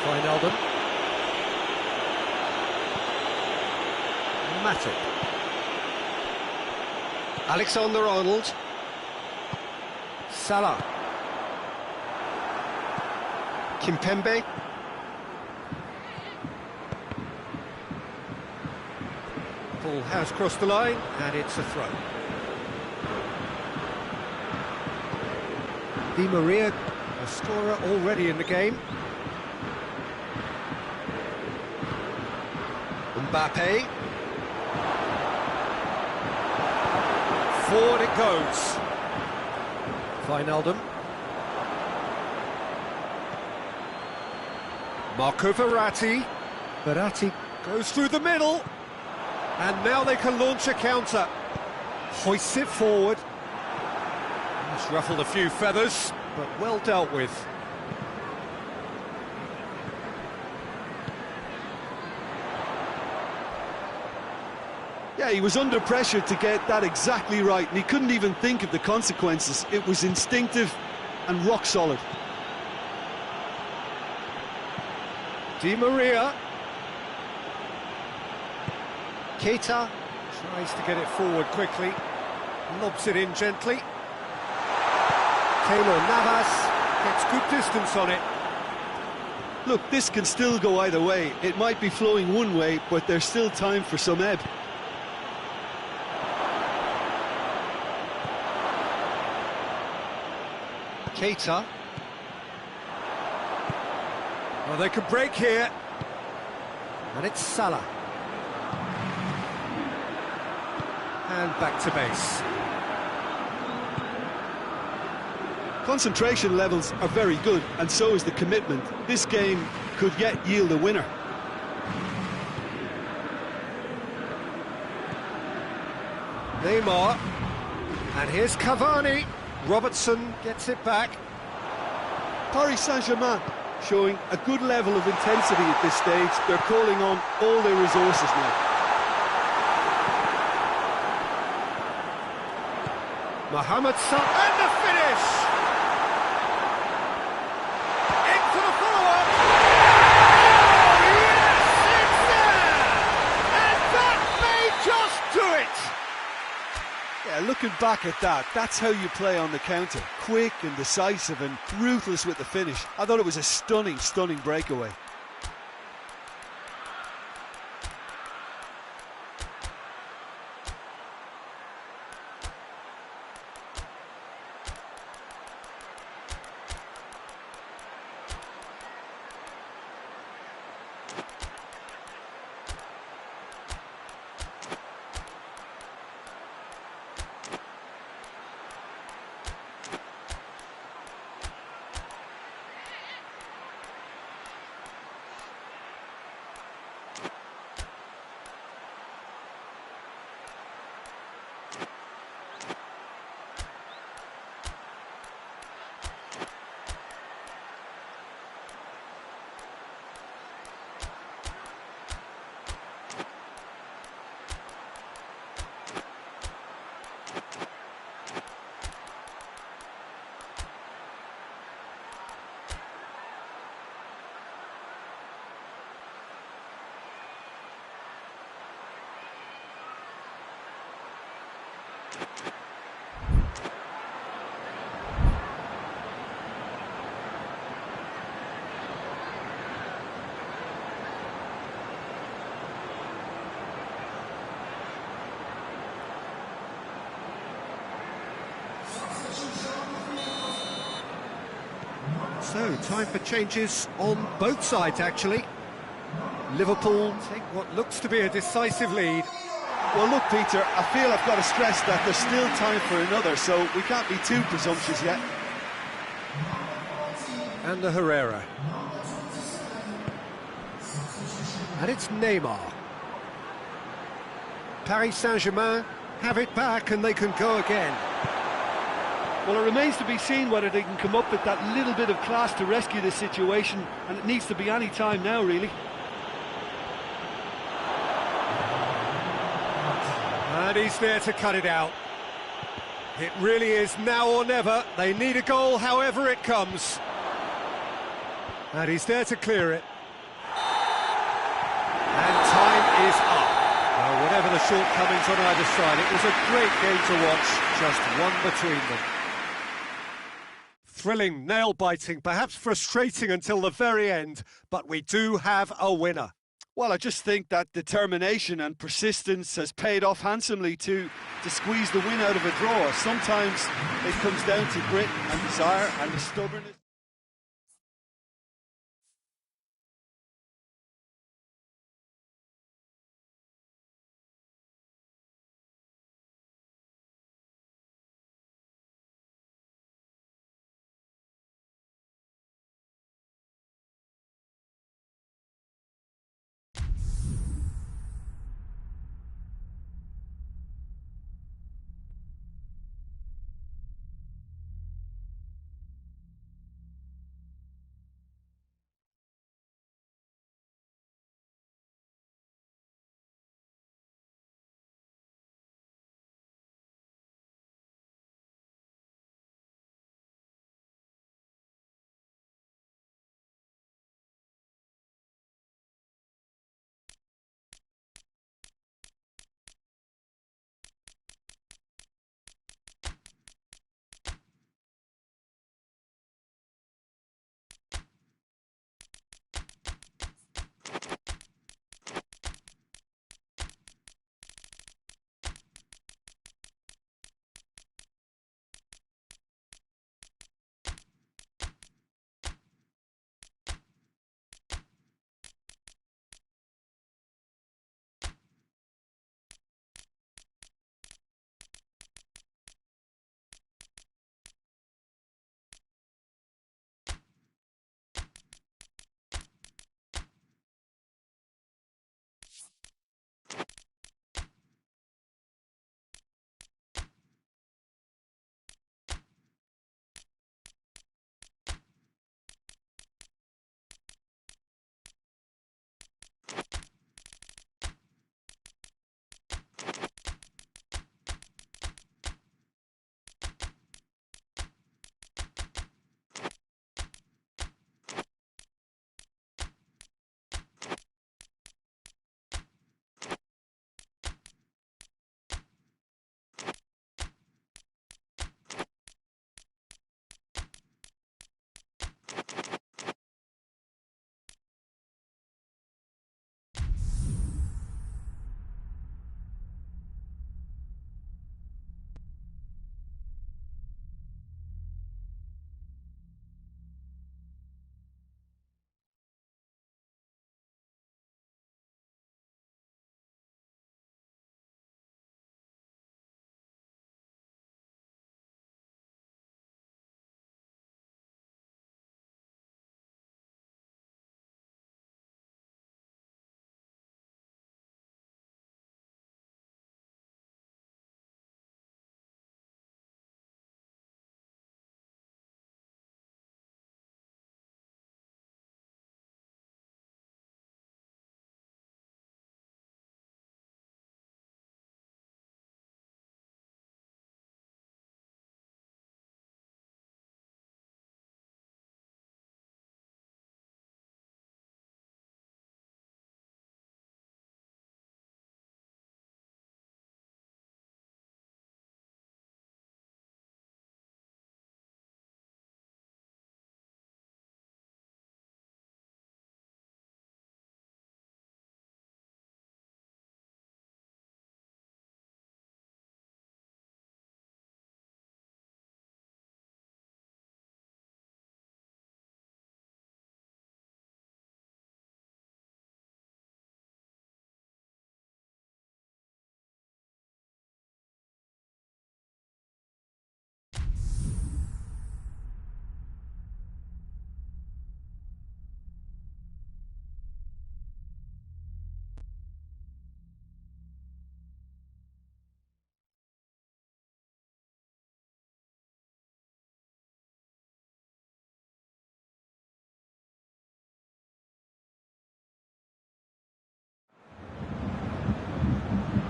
Wijnaldum. Matip. Alexander-Arnold. Salah. Kimpembe. Ball has crossed the line, and it's a throw. Di Maria The scorer already in the game. Mbappe. Forward it goes. Wijnaldum. Marco Verratti. Verratti goes through the middle. And now they can launch a counter. Hoists it forward. It's ruffled a few feathers, but well dealt with. Yeah, he was under pressure to get that exactly right, and he couldn't even think of the consequences. It was instinctive and rock solid. Di Maria. Keita tries to get it forward quickly, lobs it in gently. Keylor Navas gets good distance on it. Look, this can still go either way. It might be flowing one way, but there's still time for some ebb. Keita. Well, they could break here. And it's Salah. And back to base. Concentration levels are very good, and so is the commitment. This game could yet yield a winner. Neymar. And here's Cavani. Robertson gets it back. Paris Saint-Germain showing a good level of intensity at this stage. They're calling on all their resources now. Mohamed Salah, and the finish! Into the follow-up! Oh, yes, it's there! And that may just do it! Yeah, looking back at that, that's how you play on the counter. Quick and decisive and ruthless with the finish. I thought it was a stunning, stunning breakaway. So, time for changes on both sides, actually. Liverpool take what looks to be a decisive lead. Well, look, Peter, I feel I've got to stress that there's still time for another, so we can't be too presumptuous yet. And the Herrera. And it's Neymar. Paris Saint-Germain have it back and they can go again. Well, it remains to be seen whether they can come up with that little bit of class to rescue this situation, and it needs to be any time now, really. And he's there to cut it out. It really is now or never. They need a goal however it comes. And he's there to clear it. And time is up. Well, whatever the shortcomings on either side, it was a great game to watch, just one between them. Thrilling, nail-biting, perhaps frustrating until the very end, but we do have a winner. Well, I just think that determination and persistence has paid off handsomely to squeeze the win out of a draw. Sometimes it comes down to grit and desire and the stubbornness.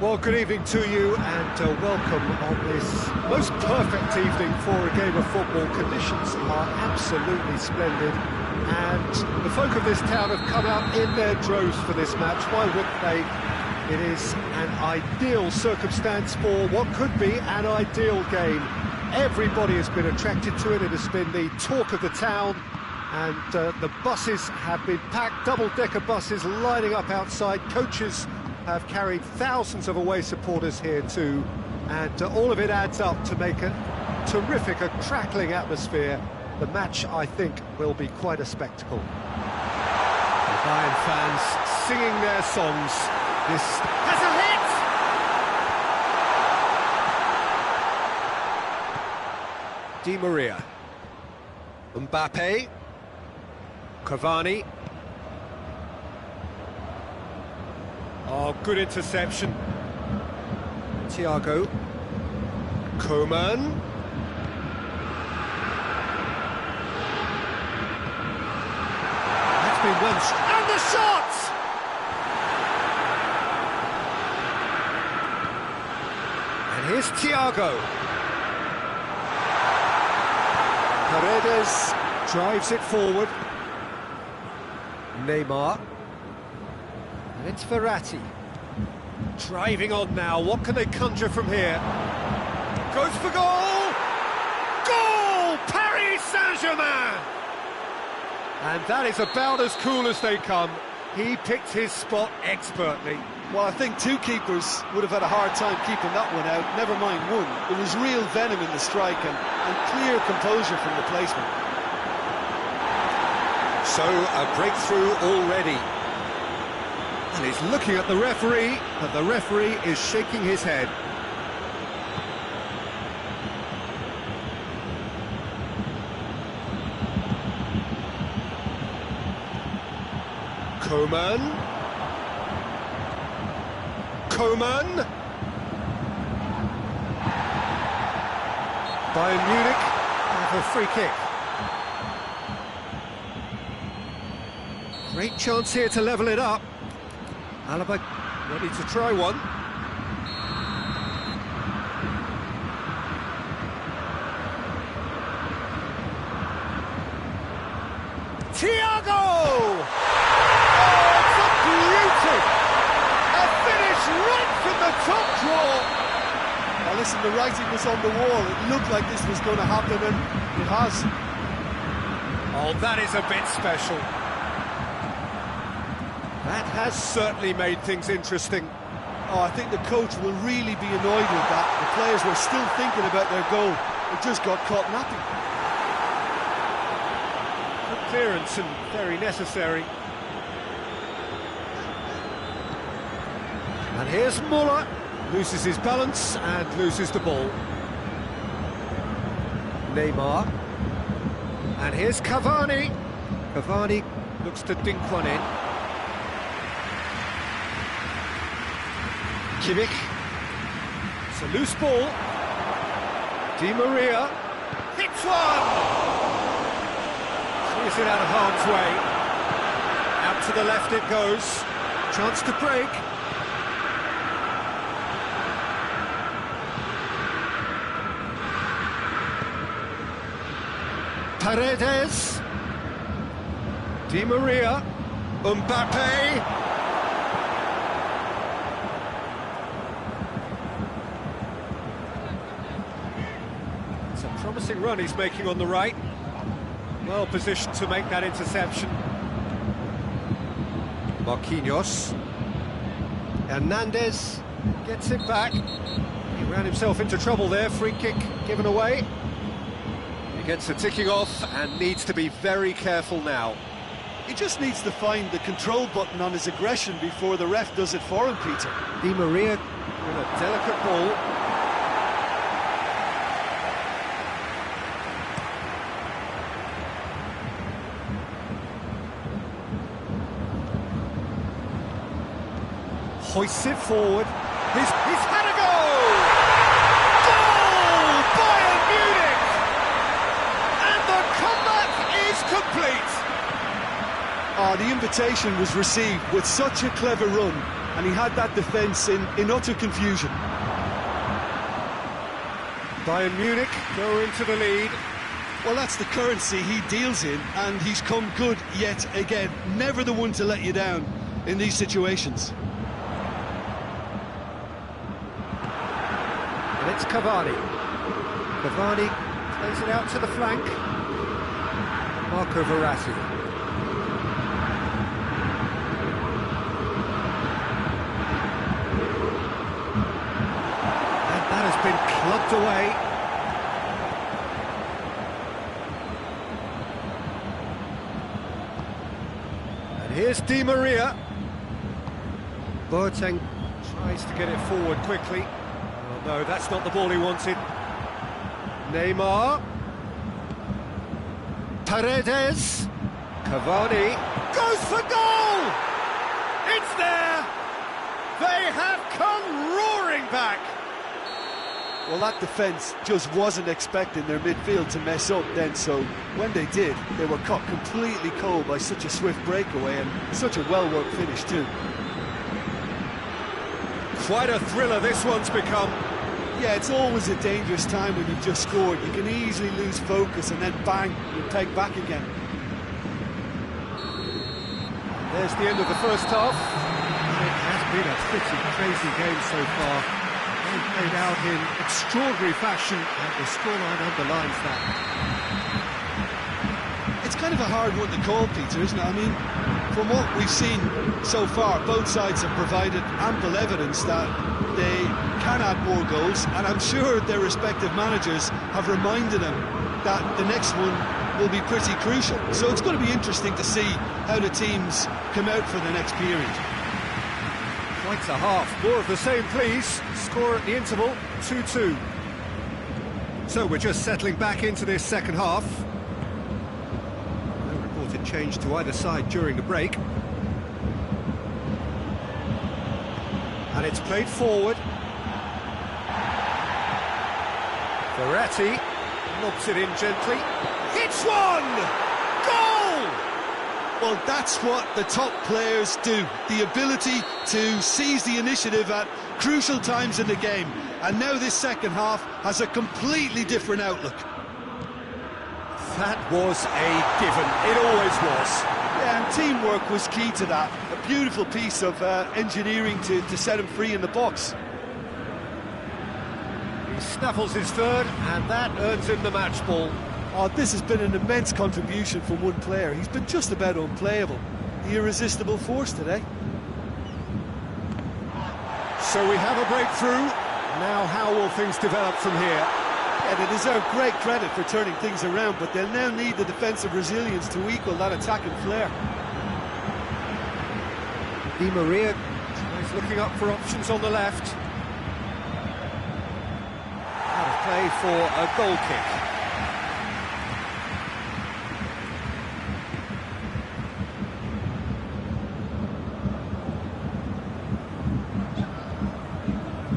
Well, good evening to you and welcome on this most perfect evening for a game of football. Conditions are absolutely splendid and the folk of this town have come out in their droves for this match. Why wouldn't they? It is an ideal circumstance for what could be an ideal game. Everybody has been attracted to it. It has been the talk of the town. And the buses have been packed, double-decker buses lining up outside. Coaches have carried thousands of away supporters here too. And all of it adds up to make a terrific, a crackling atmosphere. The match, I think, will be quite a spectacle. The Bayern fans singing their songs. This has a hit! Di Maria. Mbappe. Cavani. Oh, good interception. Thiago. Coman. That's been one. And the shot! And here's Thiago. Paredes drives it forward. Neymar. And it's Verratti. Driving on now. What can they conjure from here? Goes for goal! Goal! Paris Saint-Germain! And that is about as cool as they come. He picked his spot expertly. Well, I think two keepers would have had a hard time keeping that one out, never mind one. There was real venom in the strike and clear composure from the placement. So, a breakthrough already. And he's looking at the referee, but the referee is shaking his head. Coman. Coman. Bayern Munich have a free kick. Great chance here to level it up. Alaba ready to try one. Thiago! Oh, it's a beauty! A finish right from the top draw! Now listen, the writing was on the wall. It looked like this was going to happen, and it has. Oh, that is a bit special. That has certainly made things interesting. Oh, I think the coach will really be annoyed with that. The players were still thinking about their goal. It just got caught napping. Good clearance and very necessary. And here's Muller. Loses his balance and loses the ball. Neymar. And here's Cavani. Cavani looks to dink one in. Kimmich. It's a loose ball. Di Maria. Hits one! Clears it out of harm's way. Out to the left it goes. Chance to break. Paredes. Di Maria. Mbappe. It's a promising run he's making on the right. Well positioned to make that interception. Marquinhos. Hernandez gets it back. He ran himself into trouble there. Free kick given away. He gets the ticking off and needs to be very careful now. He just needs to find the control button on his aggression before the ref does it for him, Peter. Di Maria with a delicate ball. Hoists it forward. He's had a goal! Goal! Bayern Munich! And the comeback is complete! Oh, the invitation was received with such a clever run. and he had that defence in utter confusion. Bayern Munich go into the lead. Well, that's the currency he deals in, and he's come good yet again. Never the one to let you down in these situations. And it's Cavani. Cavani plays it out to the flank. Marco Verratti. And that has been clubbed away. And here's Di Maria. Boateng tries to get it forward quickly. Oh no, that's not the ball he wanted. Neymar. Paredes. Cavani. Goes for goal! It's there! They have come roaring back! Well, that defence just wasn't expecting their midfield to mess up then, so when they did, they were caught completely cold by such a swift breakaway and such a well-worked finish too. Quite a thriller this one's become. Yeah, it's always a dangerous time when you've just scored. You can easily lose focus and then bang, you take back again. There's the end of the first half. It has been a pretty crazy game so far. They've played out in extraordinary fashion, and the scoreline underlines that. It's kind of a hard one to call, Peter, isn't it? I mean, from what we've seen so far, both sides have provided ample evidence that they can add more goals, and I'm sure their respective managers have reminded them that the next one will be pretty crucial. So it's going to be interesting to see how the teams come out for the next period. Quite a half. More of the same, please. Score at the interval, 2-2. So we're just settling back into this second half. No reported change to either side during the break. And it's played forward. Verratti lobs it in gently. Hits one! Goal! Well, that's what the top players do. The ability to seize the initiative at crucial times in the game. And now this second half has a completely different outlook. That was a given. It always was. Yeah, and teamwork was key to that. A beautiful piece of engineering to set him free in the box. He snaffles his third, and that earns him the match ball. Oh, this has been an immense contribution from one player. He's been just about unplayable. The irresistible force today. So we have a breakthrough. Now how will things develop from here? Yeah, they deserve great credit for turning things around, but they'll now need the defensive resilience to equal that attacking flair. Di Maria is looking up for options on the left. Out of play for a goal kick.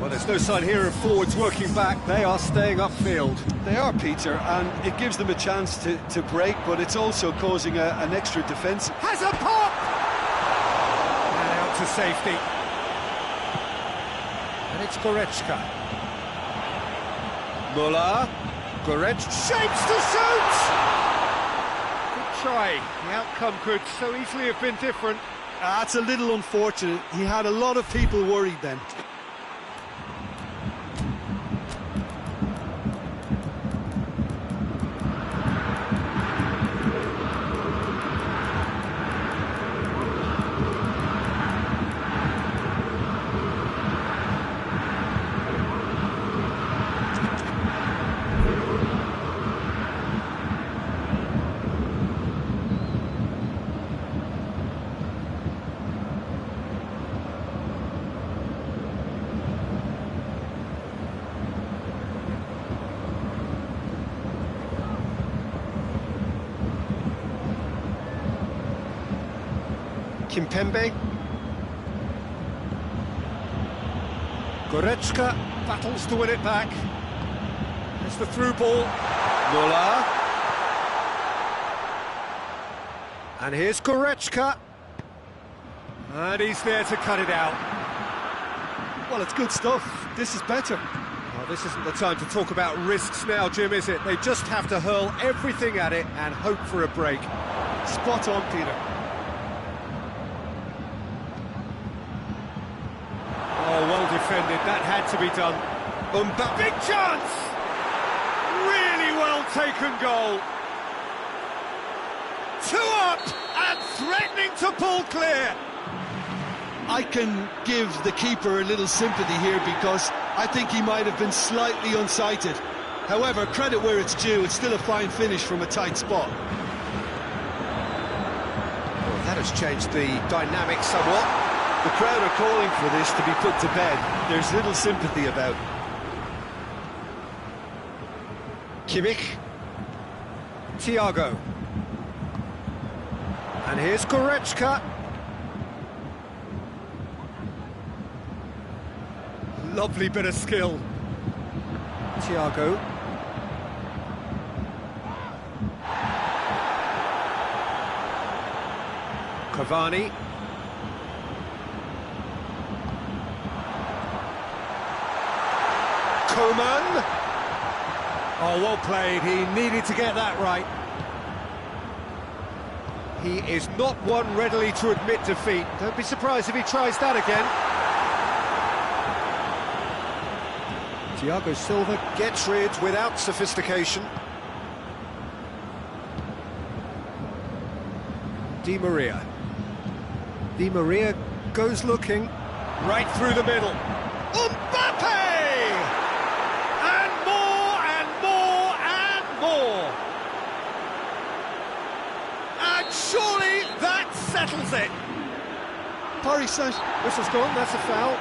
Well, there's no sign here of forwards working back. They are staying upfield. They are, Peter, and it gives them a chance to break, but it's also causing an extra defence. Has a pop! And out to safety. And it's Goretzka. Muller. Goretzka shapes to shoot! Good try. The outcome could so easily have been different. That's a little unfortunate. He had a lot of people worried then. Kimpembe. Goretzka battles to win it back. There's the through ball. Muller. And here's Goretzka. And he's there to cut it out. Well, it's good stuff. This is better. Well, this isn't the time to talk about risks now, Jim, is it? They just have to hurl everything at it and hope for a break. Spot on, Peter. Oh, well defended. That had to be done. Big chance! Really well taken goal. 2 up and threatening to pull clear. I can give the keeper a little sympathy here because I think he might have been slightly unsighted. However, credit where it's due, it's still a fine finish from a tight spot. Well, that has changed the dynamic somewhat. The crowd are calling for this to be put to bed. There's little sympathy about. Kimmich. Thiago. And here's Goretzka. Lovely bit of skill. Thiago. Cavani. Coman. Oh, well played. He needed to get that right. He is not one readily to admit defeat. Don't be surprised if he tries that again. Thiago Silva gets rid without sophistication. Di Maria. Di Maria goes looking. Right through the middle. Mbappe! And more and more and more. And surely that settles it. Paris Saint. Whistle's gone, that's a foul.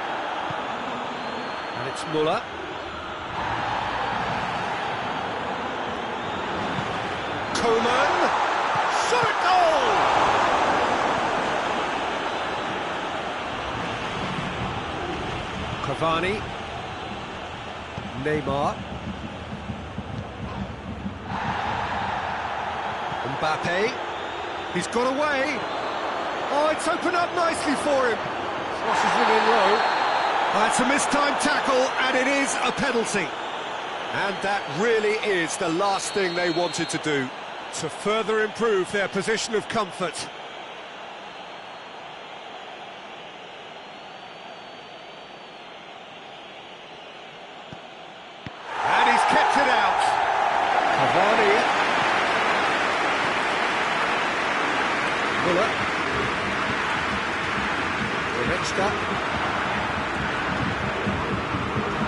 And it's Muller. Coman. Shot at goal! Cavani. Neymar. Mbappe. He's got away. Oh, it's opened up nicely for him. Crosses it in low. That's a mistimed tackle, and it is a penalty. And that really is the last thing they wanted to do, to further improve their position of comfort. And he's kept it out. Cavani. Muller. Goretzka.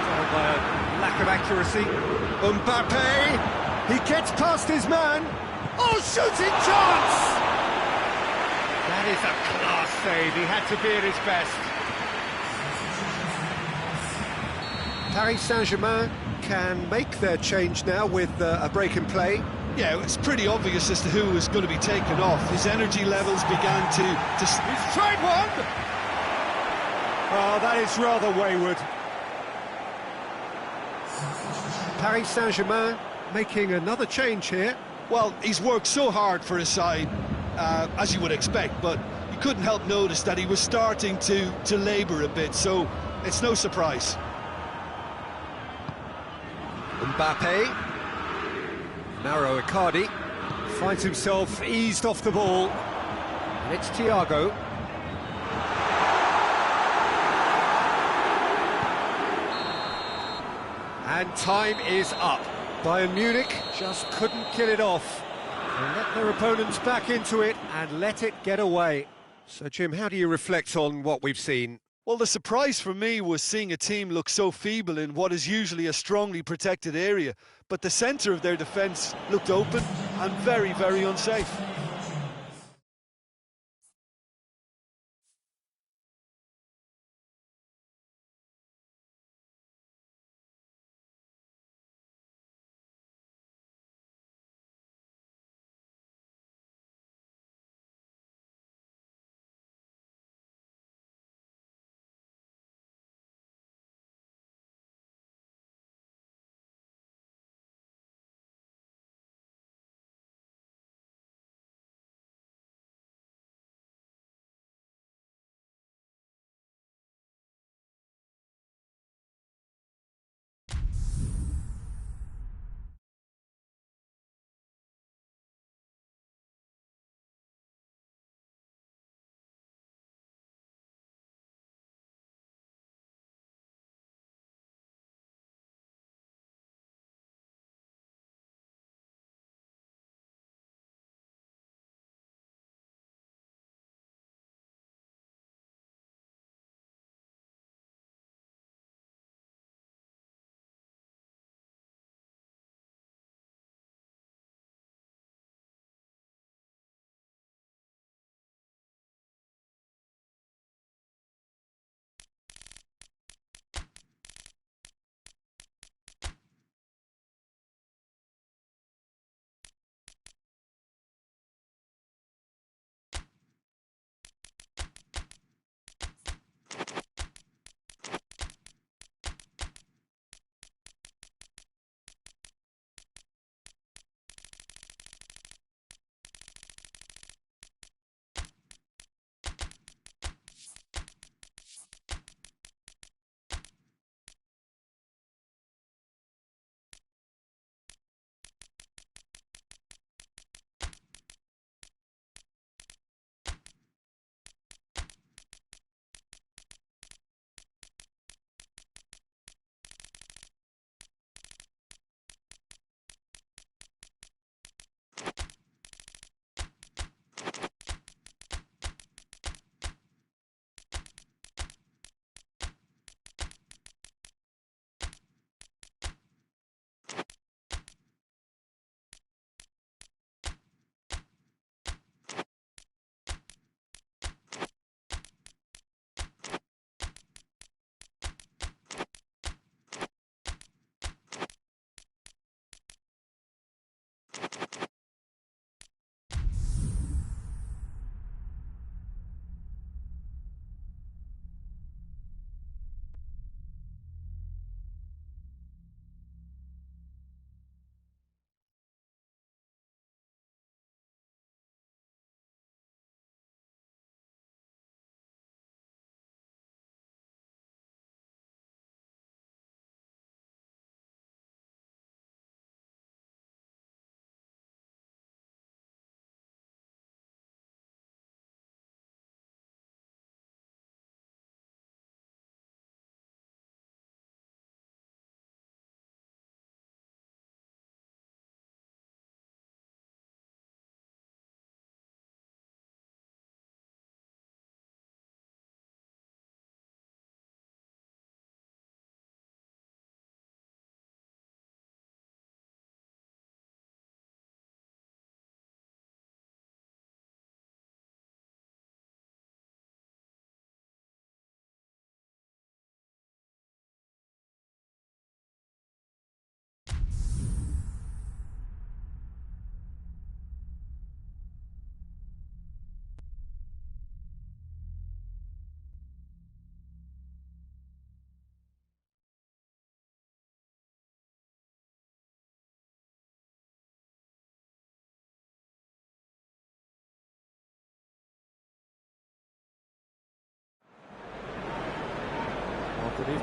Fouled by a lack of accuracy. Mbappe. He gets past his man. Oh, shooting chance! That is a class save. He had to be at his best. Paris Saint-Germain can make their change now with a break in play. Yeah, it's pretty obvious as to who was going to be taken off. His energy levels began to... He's tried one! Oh, that is rather wayward. Paris Saint-Germain making another change here. Well, he's worked so hard for his side, as you would expect, but you couldn't help notice that he was starting to labour a bit, so it's no surprise. Mbappe. Mauro Icardi finds himself eased off the ball. And it's Thiago. And time is up. Bayern Munich just couldn't kill it off. They let their opponents back into it and let it get away. So, Jim, how do you reflect on what we've seen? Well, the surprise for me was seeing a team look so feeble in what is usually a strongly protected area. But the centre of their defence looked open and very, very unsafe.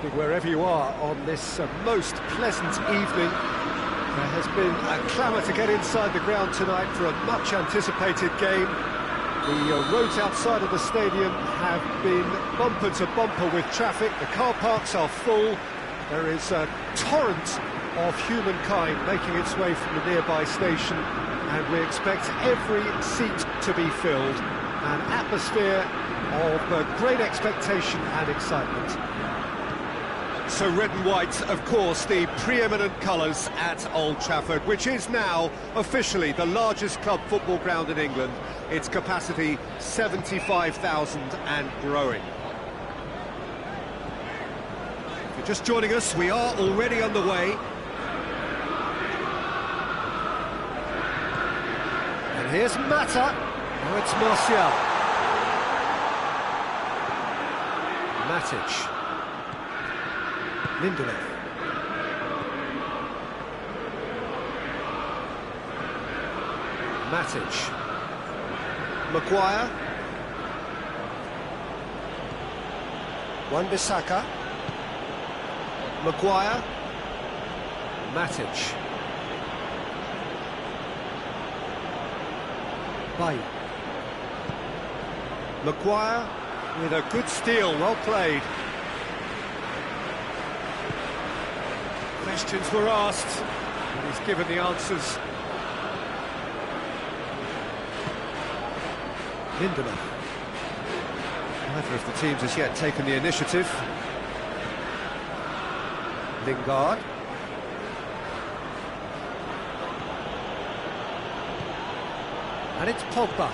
morning, wherever you are on this most pleasant evening. There has been a clamour to get inside the ground tonight for a much-anticipated game. The roads outside of the stadium have been bumper to bumper with traffic. The car parks are full. There is a torrent of humankind making its way from the nearby station, and we expect every seat to be filled. An atmosphere of great expectation and excitement. So red and white, of course, the preeminent colours at Old Trafford, which is now officially the largest club football ground in England. Its capacity 75,000 and growing. If you're just joining us, we are already underway. And here's Mata. Now it's Martial. Matic. Lindelof. Matic. Maguire. Wan-Bissaka. Maguire. Matic. Baye. Maguire with a good steal, well played. Questions were asked, and he's given the answers. Lindelof. Neither of the teams has yet taken the initiative. Lingard. And it's Pogba.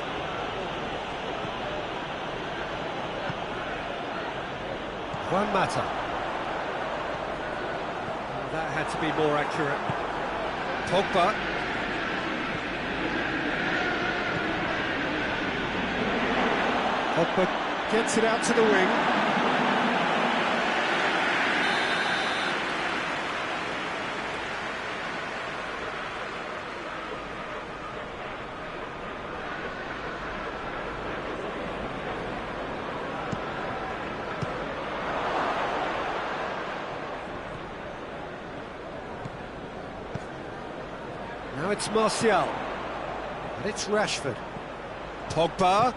Juan Mata. That had to be more accurate. Pogba. Pogba gets it out to the wing. Now it's Martial, and it's Rashford. Pogba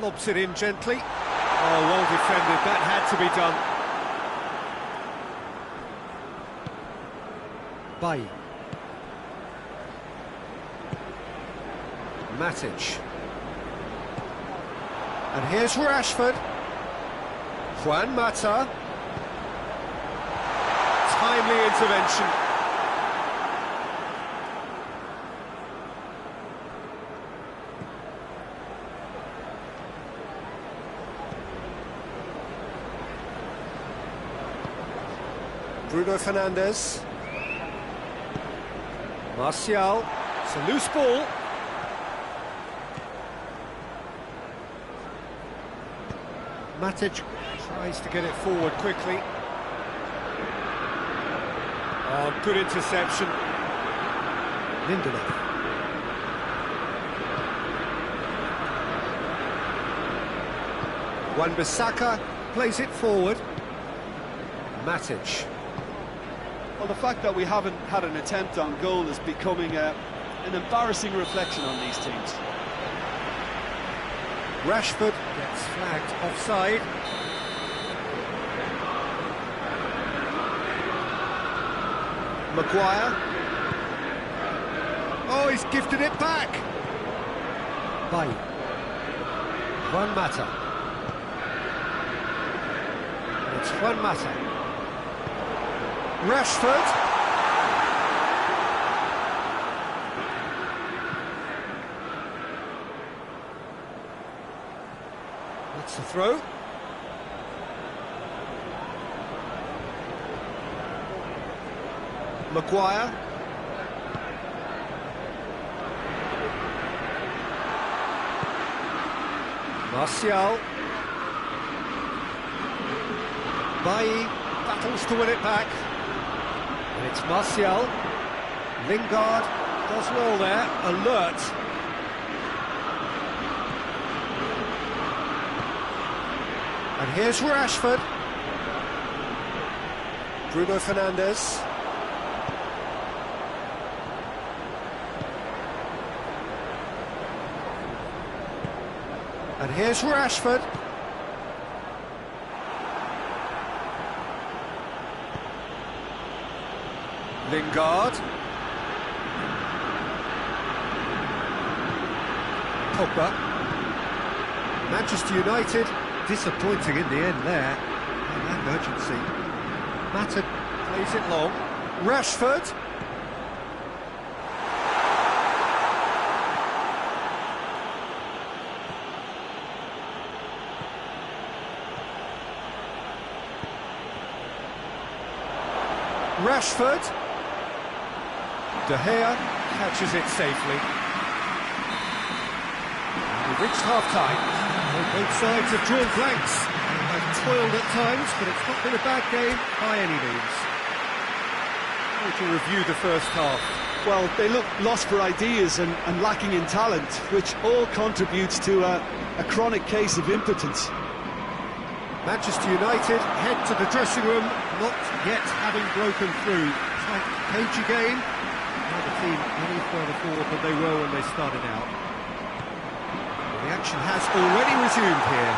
lobs it in gently. Oh, well defended, that had to be done. Baye. Matic. And here's Rashford. Juan Mata. Timely intervention. Bruno Fernandes. Martial. It's a loose ball. Matic tries to get it forward quickly. Oh, good interception. Lindelof. Wan-Bissaka plays it forward. Matic. Well, the fact that we haven't had an attempt on goal is becoming an embarrassing reflection on these teams. Rashford gets flagged offside. Maguire. Oh, he's gifted it back. Baye. Juan Mata. It's Juan Mata. Rashford. That's the throw. Maguire. Martial. Baye battles to win it back. And it's Martial. Lingard does well there, alert. And here's Rashford. Bruno Fernandes. And here's Rashford. Lingard. Pogba. Manchester United, disappointing in the end there. And emergency. Mata plays it long. Rashford. Rashford. De Gea catches it safely. And we've reached half-time. Well, both sides have drawn blanks. They have toiled at times, but it's not been a bad game by any means. How would you review the first half? Well, they look lost for ideas and lacking in talent, which all contributes to a chronic case of impotence. Manchester United head to the dressing room, not yet having broken through. Tight, cagey game. Now the team any further forward than they were when they started out. The action has already resumed here.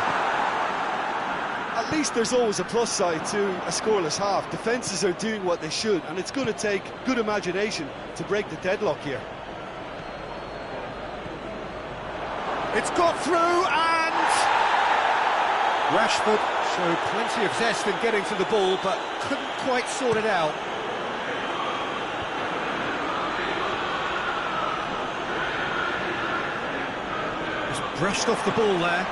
At least there's always a plus side to a scoreless half. Defences are doing what they should, and it's going to take good imagination to break the deadlock here. It's got through, and Rashford showed plenty of zest in getting to the ball, but couldn't quite sort it out. Just brushed off the ball there.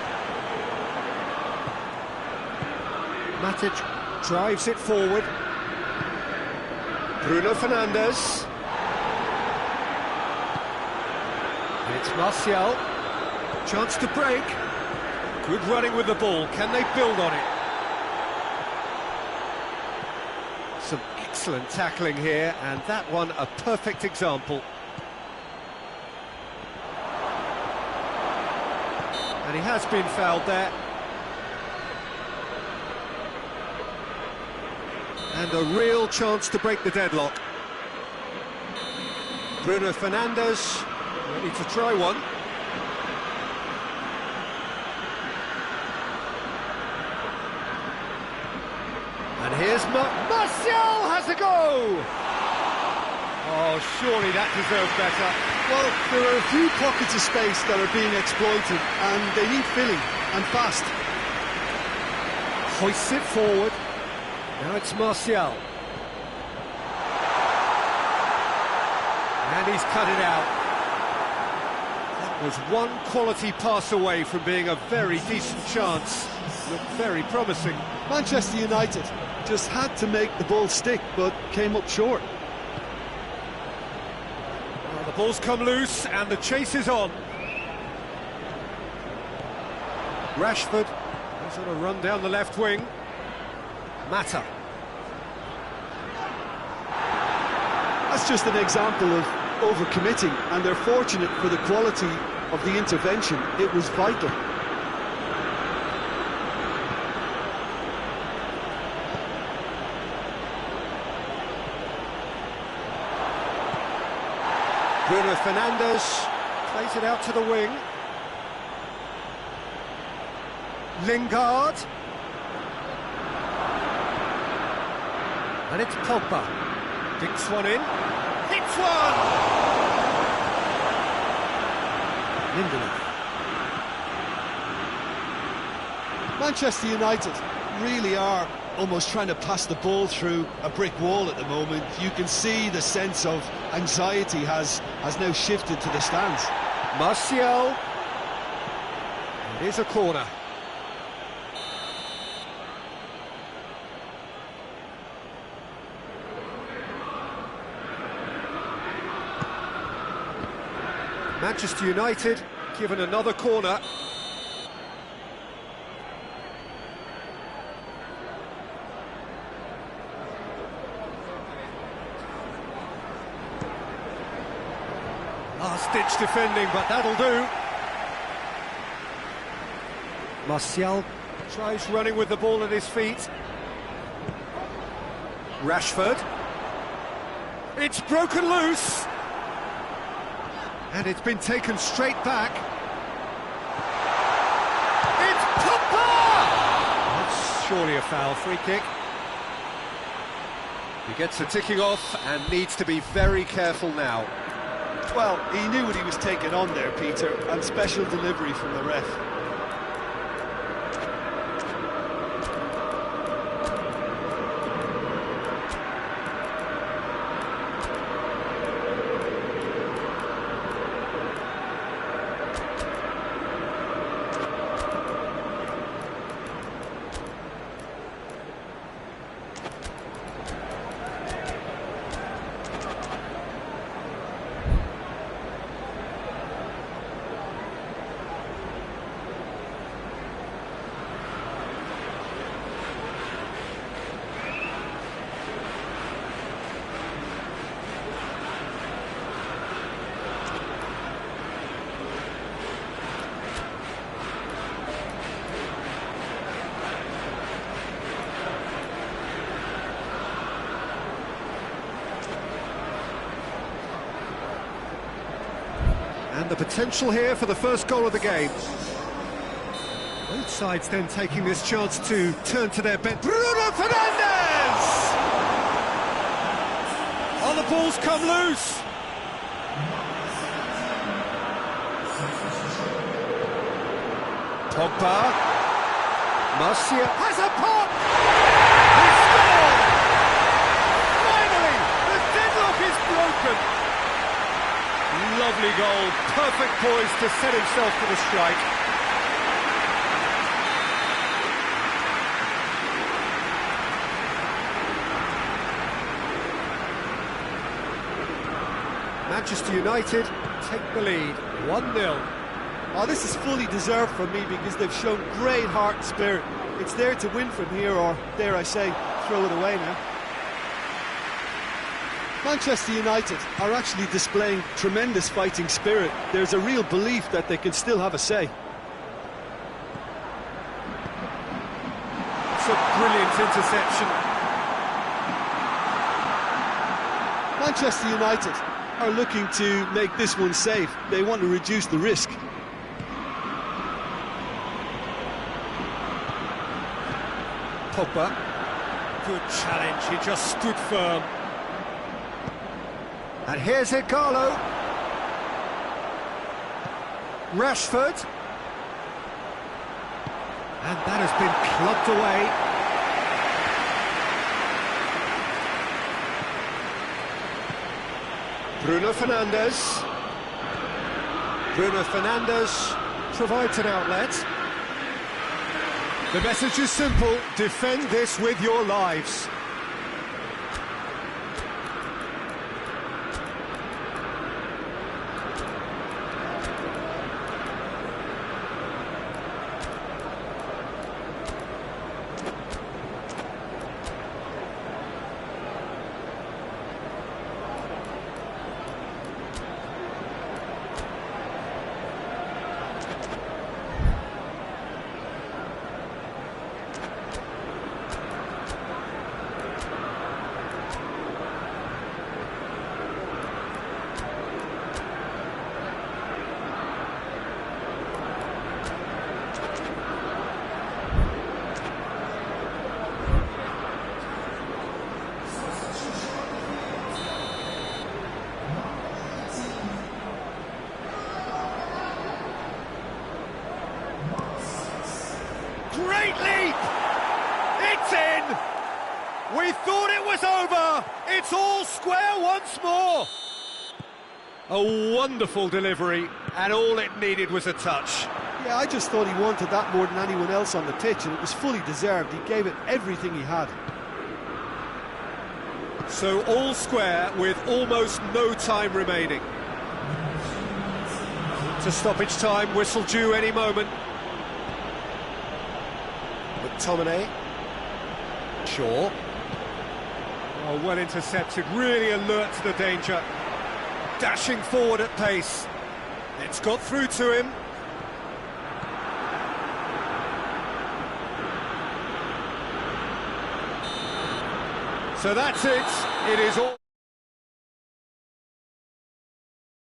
Matic drives it forward. Bruno Fernandes. And it's Martial. Chance to break. Good running with the ball. Can they build on it? Some excellent tackling here, and that one a perfect example. And he has been fouled there. And a real chance to break the deadlock. Bruno Fernandes ready to try one. And here's Martial has a go! Oh, surely that deserved better. Well, there are a few pockets of space that are being exploited, and they need filling, and fast. Hoists it forward. Now it's Martial. And he's cut it out. That was one quality pass away from being a very decent chance. Looked very promising. Manchester United just had to make the ball stick, but came up short. Well, the ball's come loose, and the chase is on. Rashford is on a run down the left wing. Mata. That's just an example of overcommitting, and they're fortunate for the quality of the intervention. It was vital. Bruno Fernandes plays it out to the wing. Lingard. And it's Pogba. Dinks one in. Hits one! Lindelof. Manchester United really are almost trying to pass the ball through a brick wall at the moment. You can see the sense of anxiety has now shifted to the stands. Martial. It is a corner. Manchester United given another corner. Last-ditch defending, but that'll do. Martial tries running with the ball at his feet. Rashford. It's broken loose. And it's been taken straight back. It's Pogba! That's surely a foul, free kick. He gets the ticking off and needs to be very careful now. Well, he knew what he was taking on there, Peter, and special delivery from the ref. And the potential here for the first goal of the game. Both sides then taking this chance to turn to their bet. Bruno Fernandes! Oh, the ball's come loose. Pogba. Marcia has a pop! He scored! Finally, the deadlock is broken. Lovely goal, perfect poise to set himself for the strike. Manchester United take the lead, 1-0. Oh, this is fully deserved for me because they've shown great heart and spirit. It's there to win from here, or dare I say, throw it away now. Manchester United are actually displaying tremendous fighting spirit. There's a real belief that they can still have a say. It's a brilliant interception. Manchester United are looking to make this one safe. They want to reduce the risk. Pogba. Good challenge, he just stood firm. And here's Igalo. Rashford. And that has been clubbed away. Bruno Fernandes. Bruno Fernandes provides an outlet. The message is simple: defend this with your lives. Great leap! It's in! We thought it was over! It's all square once more! A wonderful delivery, and all it needed was a touch. Yeah, I just thought he wanted that more than anyone else on the pitch, and it was fully deserved. He gave it everything he had. So all square with almost no time remaining. To stoppage time, whistle due any moment. McTominay. Shaw. Oh, well intercepted, really alert to the danger. Dashing forward at pace. It's got through to him. So that's it. It is all...